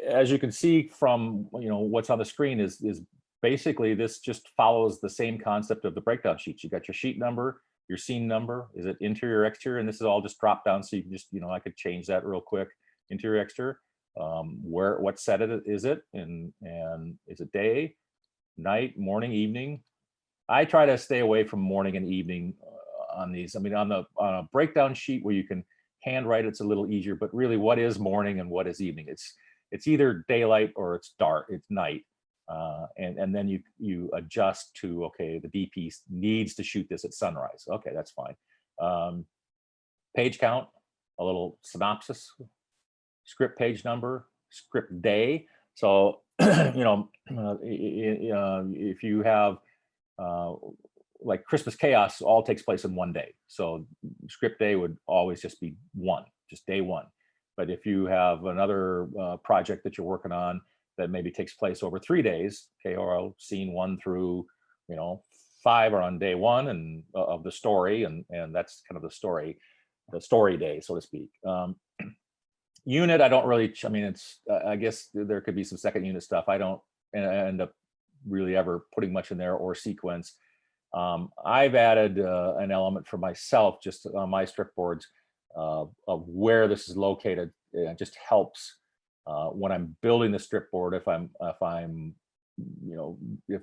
as you can see from what's on the screen is basically this just follows the same concept of the breakdown sheets. You got your sheet number, your scene number, is it interior, exterior, and this is all just drop down. So you can just, I could change that real quick. Interior, exterior, what set is it, and is it day, night, morning, evening? I try to stay away from morning and evening on these. I mean, on a breakdown sheet where you can handwrite, it's a little easier, but really what is morning and what is evening? It's either daylight or it's dark, it's night. And then you adjust to, okay, the DP needs to shoot this at sunrise. Okay, that's fine. Page count, a little synopsis, script page number, script day. So, if you have like Christmas Chaos all takes place in one day. So script day would always just be just day one. But if you have another project that you're working on that maybe takes place over 3 days, okay, or scene 1 through 5 are on day 1 and of the story, and that's kind of the story day, so to speak. Unit, I don't really, it's, I guess there could be some second unit stuff. I don't end up really ever putting much in there, or sequence. I've added an element for myself just on my strip boards of where this is located. It just helps when I'm building the strip board. If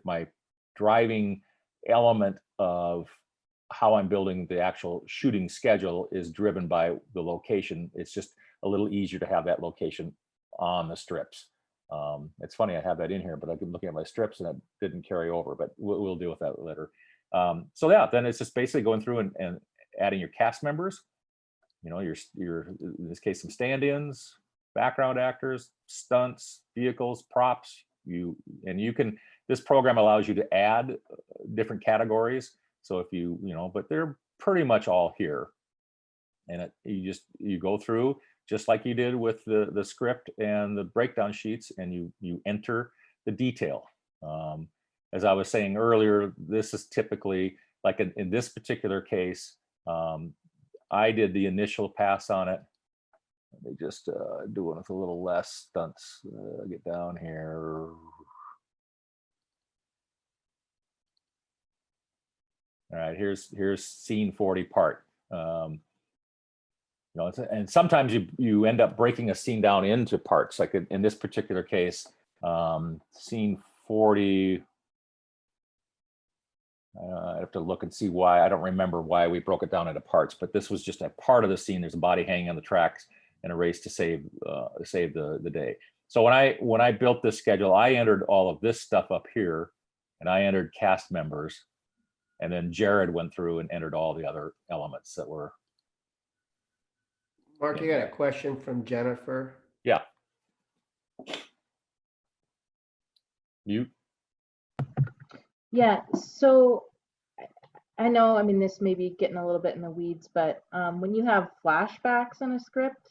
my driving element of how I'm building the actual shooting schedule is driven by the location, it's just a little easier to have that location on the strips. It's funny I have that in here, but I've been looking at my strips and it didn't carry over, but we'll deal with that later. So yeah, then it's just basically going through and adding your cast members, your in this case, some stand-ins, background actors, stunts, vehicles, props. This program allows you to add different categories. So if but they're pretty much all here. And you go through just like you did with the script and the breakdown sheets, and you enter the detail. As I was saying earlier, this is typically, like in this particular case, I did the initial pass on it. Let me just do it with a little less stunts. Get down here. All right, here's scene 40 part. And sometimes you end up breaking a scene down into parts. Like in this particular case, scene 40. I have to look and see why. I don't remember why we broke it down into parts, but this was just a part of the scene. There's a body hanging on the tracks and a race to save the day. So when I built this schedule, I entered all of this stuff up here, and I entered cast members, and then Jared went through and entered all the other elements that were. Mark, you got a question from Jennifer. Yeah. Mute. Yeah, so I know, this may be getting a little bit in the weeds, but when you have flashbacks in a script,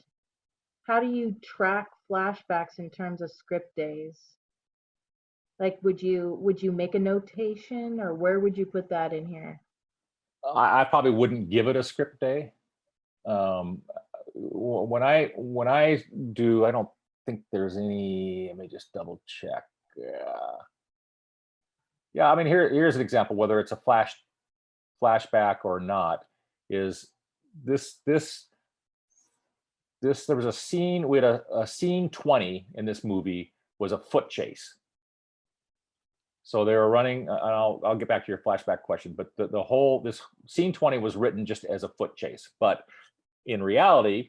how do you track flashbacks in terms of script days? Like, would you make a notation, or where would you put that in here? I probably wouldn't give it a script day. When I do, I don't think there's any. Let me just double check. Yeah, here's an example, whether it's a flashback or not, is this there was a scene, we had a scene 20 in this movie was a foot chase. So they were running, and I'll get back to your flashback question, but this scene 20 was written just as a foot chase, but in reality,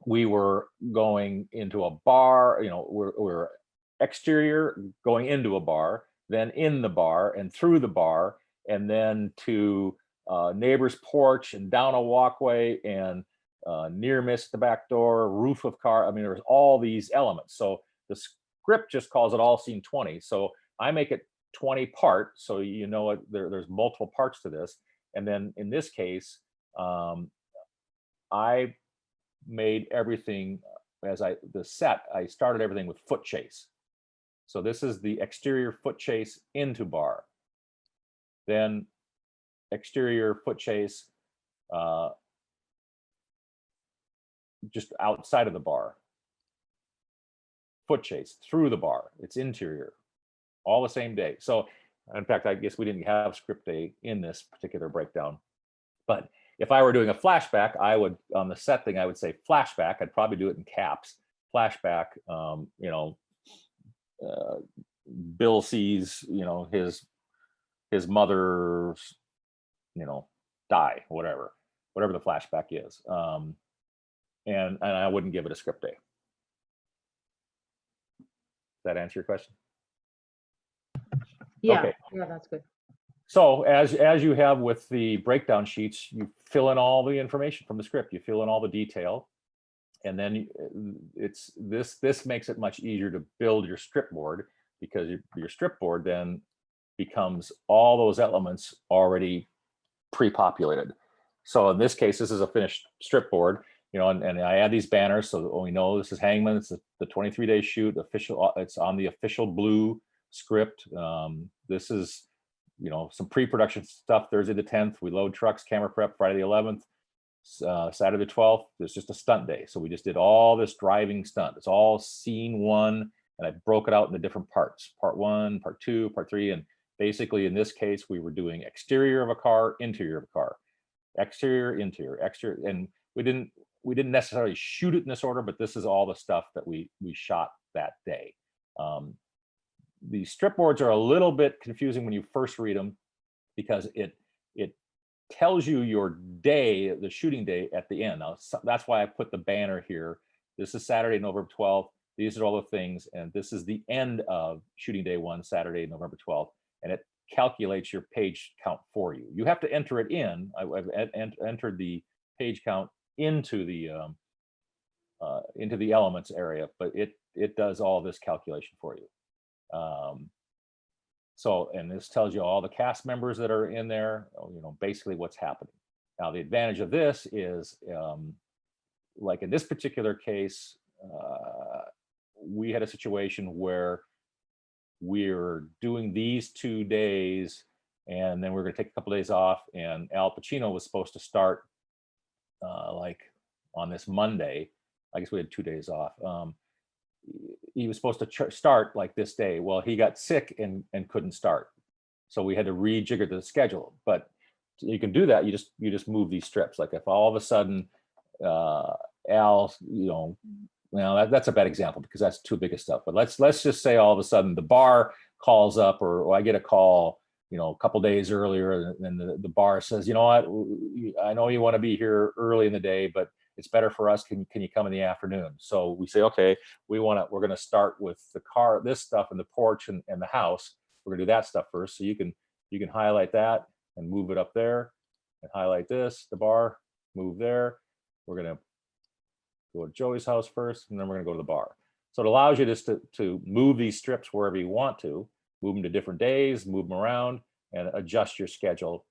we were going into a bar, we're exterior going into a bar, then in the bar and through the bar, and then to neighbor's porch and down a walkway and near miss the back door, roof of car. I mean, there's all these elements. So the script just calls it all scene 20. So I make it 20 part. So there's multiple parts to this. And then in this case, I made everything I started everything with foot chase. So this is the exterior foot chase into bar. Then exterior foot chase just outside of the bar. Foot chase through the bar. It's interior. All the same day. So in fact, I guess we didn't have script day in this particular breakdown. But if I were doing a flashback, I would, on the set thing, I would say flashback. I'd probably do it in caps. Flashback, Bill sees, his mother's, die, whatever the flashback is. And I wouldn't give it a script day. Does that answer your question? Yeah, Okay. yeah, that's good. So as you have with the breakdown sheets, you fill in all the information from the script, you fill in all the detail, and then this makes it much easier to build your strip board, because your strip board then becomes all those elements already pre-populated. So in this case, this is a finished strip board, and I add these banners so we know this is Hangman. It's the 23-day shoot, official. It's on the official blue script. This is some pre-production stuff. Thursday the 10th, we load trucks, camera prep. Friday the 11th, Saturday the 12th, there's just a stunt day. So we just did all this driving stunt. It's all scene 1, and I broke it out into different parts. Part 1, part 2, part 3, and basically in this case, we were doing exterior of a car, interior of a car, exterior, interior, exterior, and we didn't necessarily shoot it in this order, but this is all the stuff that we shot that day. The strip boards are a little bit confusing when you first read them, because it tells you your day, the shooting day at the end. Now, that's why I put the banner here. This is Saturday, November 12th. These are all the things, and this is the end of shooting day 1, Saturday, November 12th, and it calculates your page count for you. You have to enter it in. I've entered the page count into the elements area, but it does all this calculation for you. And this tells you all the cast members that are in there, basically what's happening. Now, the advantage of this is, like in this particular case, we had a situation where we're doing these 2 days, and then we're going to take a couple days off, and Al Pacino was supposed to start like on this Monday. I guess we had 2 days off. He was supposed to start like this day. Well, he got sick and couldn't start, so we had to rejigger the schedule. But you can do that. You just move these strips. Like if all of a sudden Al, that's a bad example because that's too big of stuff. But let's just say all of a sudden the bar calls up, or I get a call, a couple days earlier, and the bar says, you know what, I know you want to be here early in the day, but it's better for us. Can you come in the afternoon? So we say, okay, we're going to start with the car, this stuff, and the porch and the house. We're gonna do that stuff first. So you can highlight that and move it up there, and highlight this, the bar, move there. We're gonna go to Joey's house first, and then we're gonna go to the bar. So it allows you just to move these strips wherever you want to, move them to different days, move them around, and adjust your schedule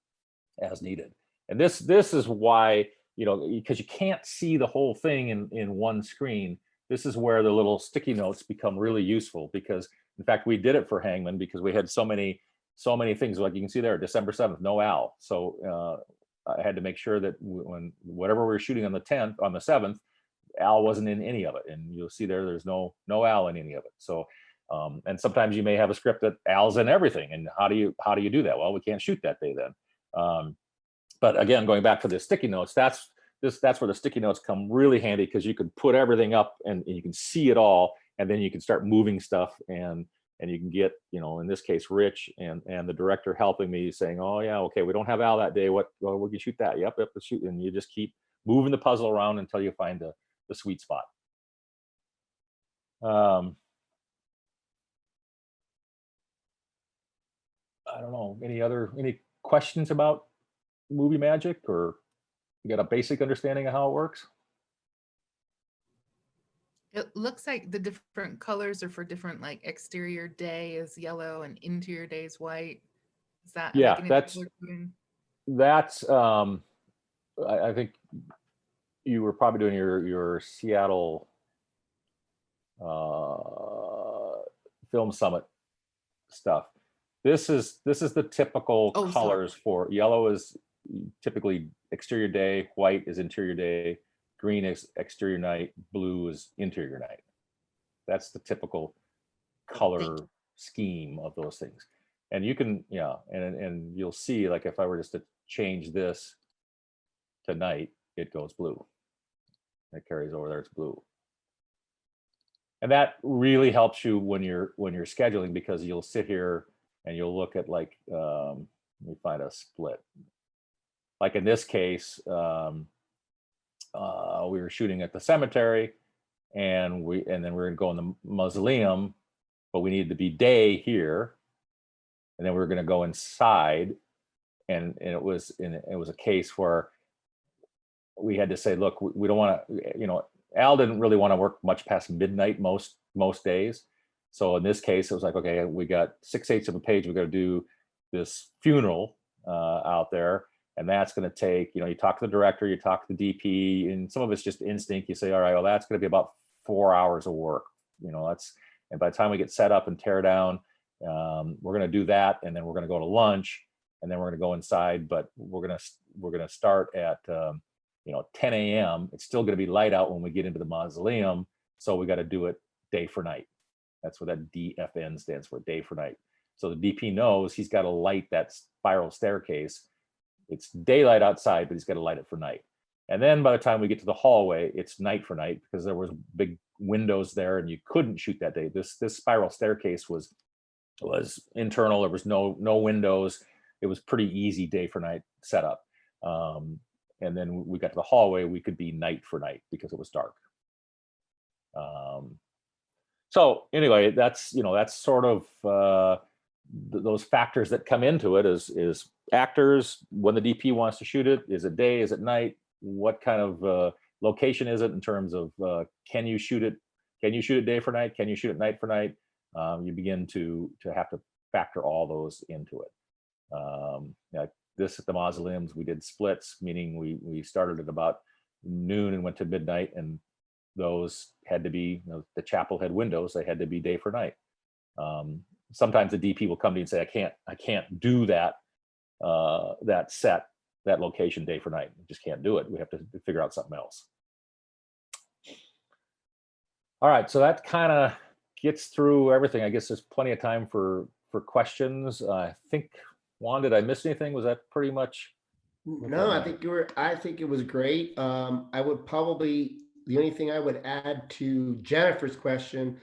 as needed. And this is why, because you can't see the whole thing in one screen. This is where the little sticky notes become really useful, because in fact, we did it for Hangman because we had so many things. Like you can see there, December 7th, no Al. So I had to make sure that whatever we were shooting on the 7th, Al wasn't in any of it. And you'll see there's no Al in any of it. So, and sometimes you may have a script that Al's in everything. And how do you do that? Well, we can't shoot that day then. But again, going back to the sticky notes, that's where the sticky notes come really handy, because you can put everything up and you can see it all, and then you can start moving stuff, and you can get, in this case, Rich and the director helping me, saying, oh yeah, okay, we don't have Al that day. We can shoot that. Yep, let's shoot. And you just keep moving the puzzle around until you find the sweet spot. I don't know, any questions about movie magic, or you got a basic understanding of how it works? It looks like the different colors are for different, like exterior day is yellow and interior day is white. Is that Yeah, like any color coding? that's I think you were probably doing your Seattle film summit stuff. This is the typical Oh, sorry. colors for yellow is typically exterior day, white is interior day, green is exterior night, blue is interior night. That's the typical color scheme of those things. And you can, yeah, and you'll see, like if I were just to change this to night, it goes blue. It carries over there, it's blue. And that really helps you when you're scheduling, because you'll sit here and you'll look at like, let me find a split. Like in this case, we were shooting at the cemetery, and then we're gonna go in the mausoleum, but we needed to be day here, and then we were gonna go inside, and it was a case where we had to say, look, we don't want to, Al didn't really want to work much past midnight most days. So in this case, it was like, okay, we got 6/8 of a page. We got to do this funeral out there, and that's going to take, you talk to the director, you talk to the DP, and some of it's just instinct. You say, all right, well, that's going to be about 4 hours of work. And by the time we get set up and tear down, we're going to do that, and then we're going to go to lunch, and then we're going to go inside. But we're going to start at 10 a.m. It's still going to be light out when we get into the mausoleum, so we got to do it day for night. That's what that DFN stands for, day for night. So the DP knows he's got to light that spiral staircase. It's daylight outside, but he's got to light it for night. And then by the time we get to the hallway, it's night for night, because there was big windows there and you couldn't shoot that day. This spiral staircase was internal. There was no windows. It was pretty easy day for night setup. And then we got to the hallway, we could be night for night because it was dark. So anyway, that's sort of those factors that come into it is actors, when the DP wants to shoot it, is it day, is it night? What kind of location is it in terms of can you shoot it day for night? Can you shoot it night for night? You begin to have to factor all those into it. This at the mausoleums, we did splits, meaning we started at about noon and went to midnight, and those had to be, the chapel had windows, they had to be day for night. Sometimes the DP will come to you and say, I can't do that that location day for night. We just can't do it. We have to figure out something else. All right, so that kind of gets through everything. I guess there's plenty of time for questions. I think, Juan, did I miss anything? Was that pretty much? No, I think it was great. I would probably, the only thing I would add to Jennifer's question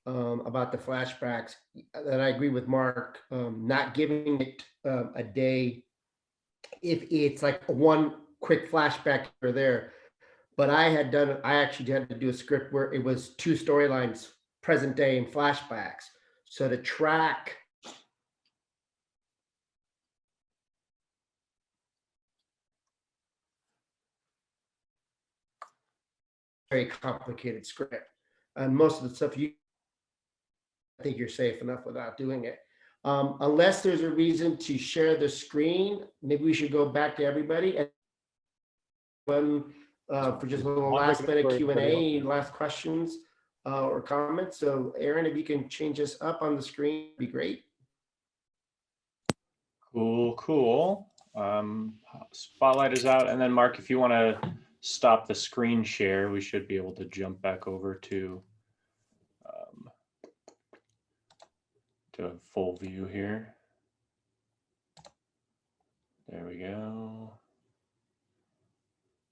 about the flashbacks, that I agree with Mark, not giving it a day if it's like one quick flashback or there. But I actually had to do a script where it was 2 storylines, present day and flashbacks. So to track very complicated script, and most of the stuff I think you're safe enough without doing it. Unless there's a reason to share the screen, maybe we should go back to everybody and for just a little last minute Q&A, last questions or comments. So Aaron, if you can change this up on the screen, it'd be great. Cool. Spotlight is out, and then Mark, if you want to stop the screen share, we should be able to jump back over to full view here. There we go.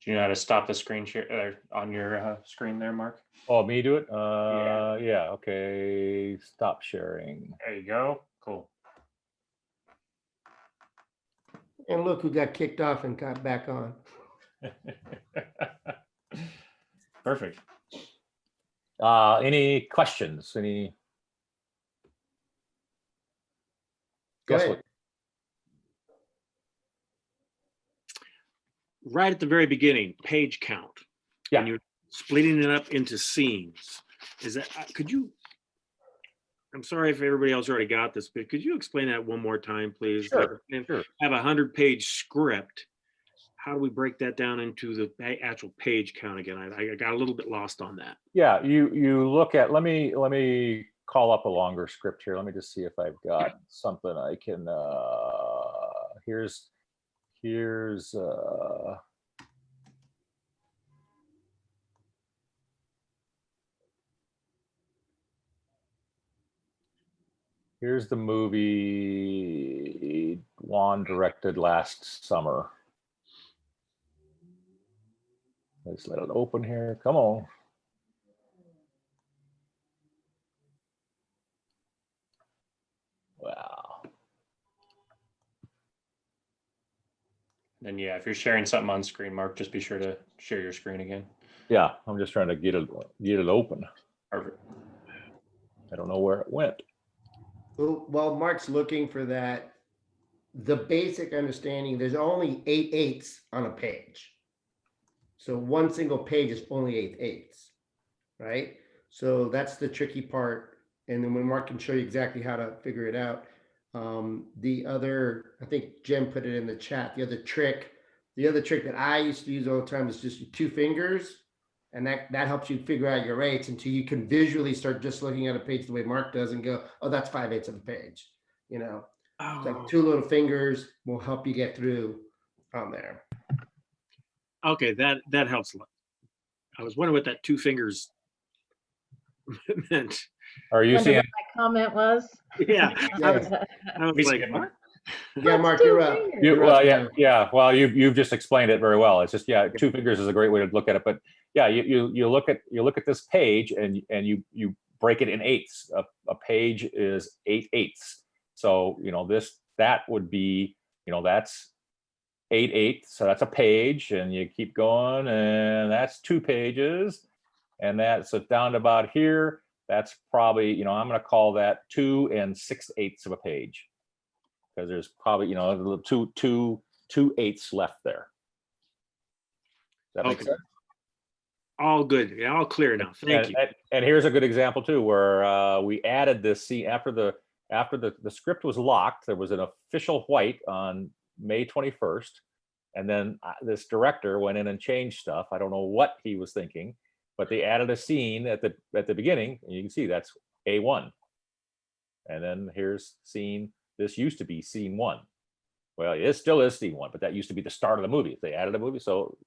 Do you know how to stop the screen share on your screen there, Mark? Oh, me do it? Yeah, okay, stop sharing. There you go, cool. And look who got kicked off and got back on. Perfect. Any questions? Any? Go Guess ahead. what? Right at the very beginning, page count. Yeah. And you're splitting it up into scenes. Is that, could you, I'm sorry if everybody else already got this, but could you explain that one more time, please? Sure, Like, if sure. I have a 100-page script, how do we break that down into the actual page count again? I got a little bit lost on that. Yeah, you look at, let me call up a longer script here. Let me just see if I've got something I can, here's, here's the movie Juan directed last summer. Let's let it open here. Come on. Wow. And yeah, if you're sharing something on screen, Mark, just be sure to share your screen again. Yeah, I'm just trying to get it open. Perfect. I don't know where it went. Well, while Mark's looking for that, the basic understanding, there's only 8/8 on a page. So one single page is only 8/8, right? So that's the tricky part. And then when Mark can show you exactly how to figure it out. The other, I think Jim put it in the chat, the other trick that I used to use all the time is just your 2 fingers. And that helps you figure out your eighths until you can visually start just looking at a page the way Mark does and go, oh, that's 5/8 of the page. You know, it's like 2 little fingers will help you get through on there. Okay, that helps a lot. I was wondering what that 2 fingers meant. Are you Wonder seeing? what my comment was. Yeah, Yeah, I was like, what? yeah, Mark, you're up. You, You're well, up yeah, now. yeah. Well, you've just explained it very well. It's just, yeah, 2 fingers is a great way to look at it. But yeah, you look at this page and you break it in eighths. A page is 8/8. So that would be that's 8/8. So that's a page, and you keep going, and that's 2 pages, and that's down to about here. That's probably I'm going to call that 2 6/8 of a page. Because there's probably two eighths left there. That makes Okay. sense. All good. Yeah, all clear now. Thank you. And here's a good example too, where we added this scene after the script was locked. There was an official white on May 21st, and then this director went in and changed stuff. I don't know what he was thinking, but they added a scene at the beginning, and you can see that's A1. And then here's scene. This used to be scene 1. Well, it still is scene 1, but that used to be the start of the movie. They added a movie, so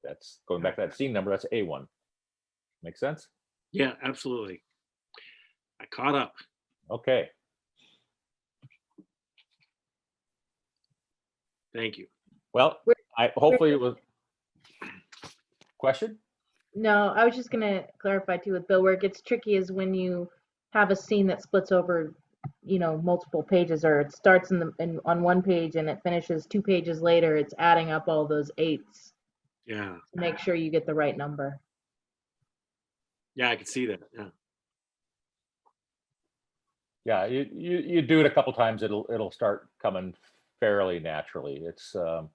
that's going back to that scene number. That's A1. Make sense? Yeah, absolutely. I caught up. Okay. Thank you. Well, hopefully it was. Question? No, I was just gonna clarify too with Bill, where it gets tricky is when you have a scene that splits over multiple pages, or it starts on one page and it finishes 2 pages later. It's adding up all those eighths Yeah. to make sure you get the right number. Yeah, I could see that. Yeah. Yeah, you do it a couple times, it'll start coming fairly naturally. It's and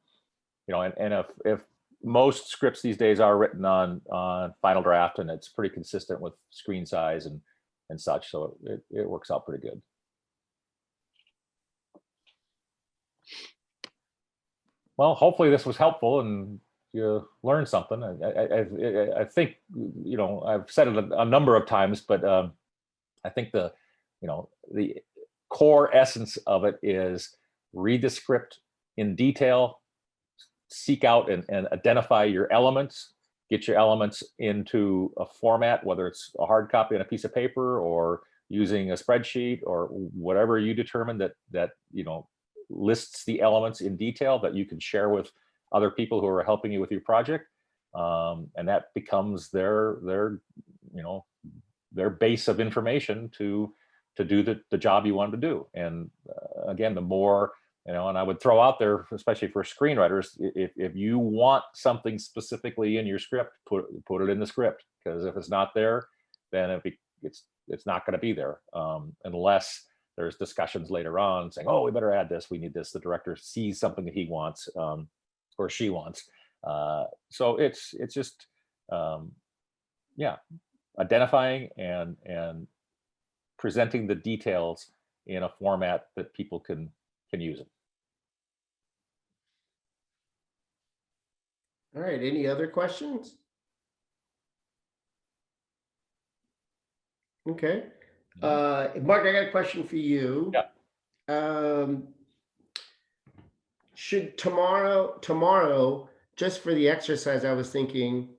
if most scripts these days are written on Final Draft, and it's pretty consistent with screen size and such, so it works out pretty good. Well, hopefully this was helpful and you learned something. I think I've said it a number of times, but I think the core essence of it is read the script in detail, seek out and identify your elements, get your elements into a format, whether it's a hard copy on a piece of paper or using a spreadsheet or whatever you determine that lists the elements in detail that you can share with other people who are helping you with your project, and that becomes their base of information to do the job you want to do. And again, the more You know, and I would throw out there, especially for screenwriters, if you want something specifically in your script, put it in the script, because if it's not there, then it's not going to be there, unless there's discussions later on saying, oh, we better add this, we need this. The director sees something that he wants, or she wants. So it's just identifying and presenting the details in a format that people can use it. All right, any other questions? Okay. Mark, I got a question for you. Yeah. Should tomorrow, just for the exercise, I was thinking,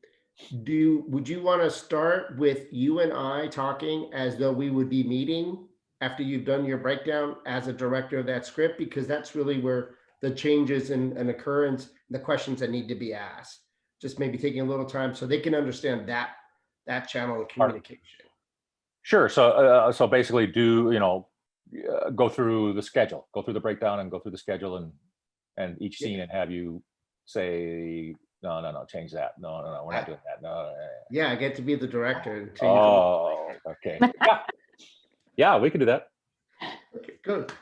would you want to start with you and I talking as though we would be meeting after you've done your breakdown as a director of that script? Because that's really where the changes and occurrence, the questions that need to be asked. Just maybe taking a little time so they can understand that channel of communication. Sure. So basically, go through the schedule, go through the breakdown, and go through the schedule, and each scene, and have you say, no, change that. No, we're not doing that. No. Yeah, I get to be the director. And change okay. Yeah, we can do that. Okay, good.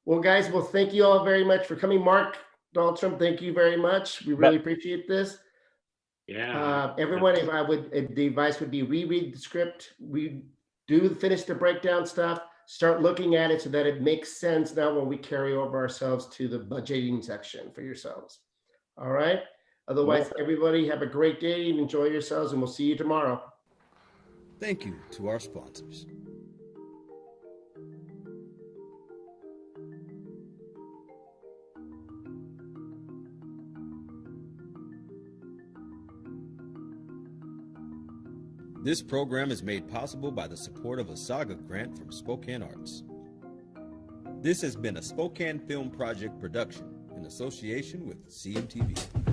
Well, guys, thank you all very much for coming. Mark Dahlstrom, thank you very much. We really appreciate this. Yeah. Everyone, if the advice would be reread the script, finish the breakdown stuff, start looking at it so that it makes sense now when we carry over ourselves to the budgeting section for yourselves. All right. Otherwise, everybody have a great day and enjoy yourselves, and we'll see you tomorrow. Thank you to our sponsors. This program is made possible by the support of a Saga grant from Spokane Arts. This has been a Spokane Film Project production in association with CMTV.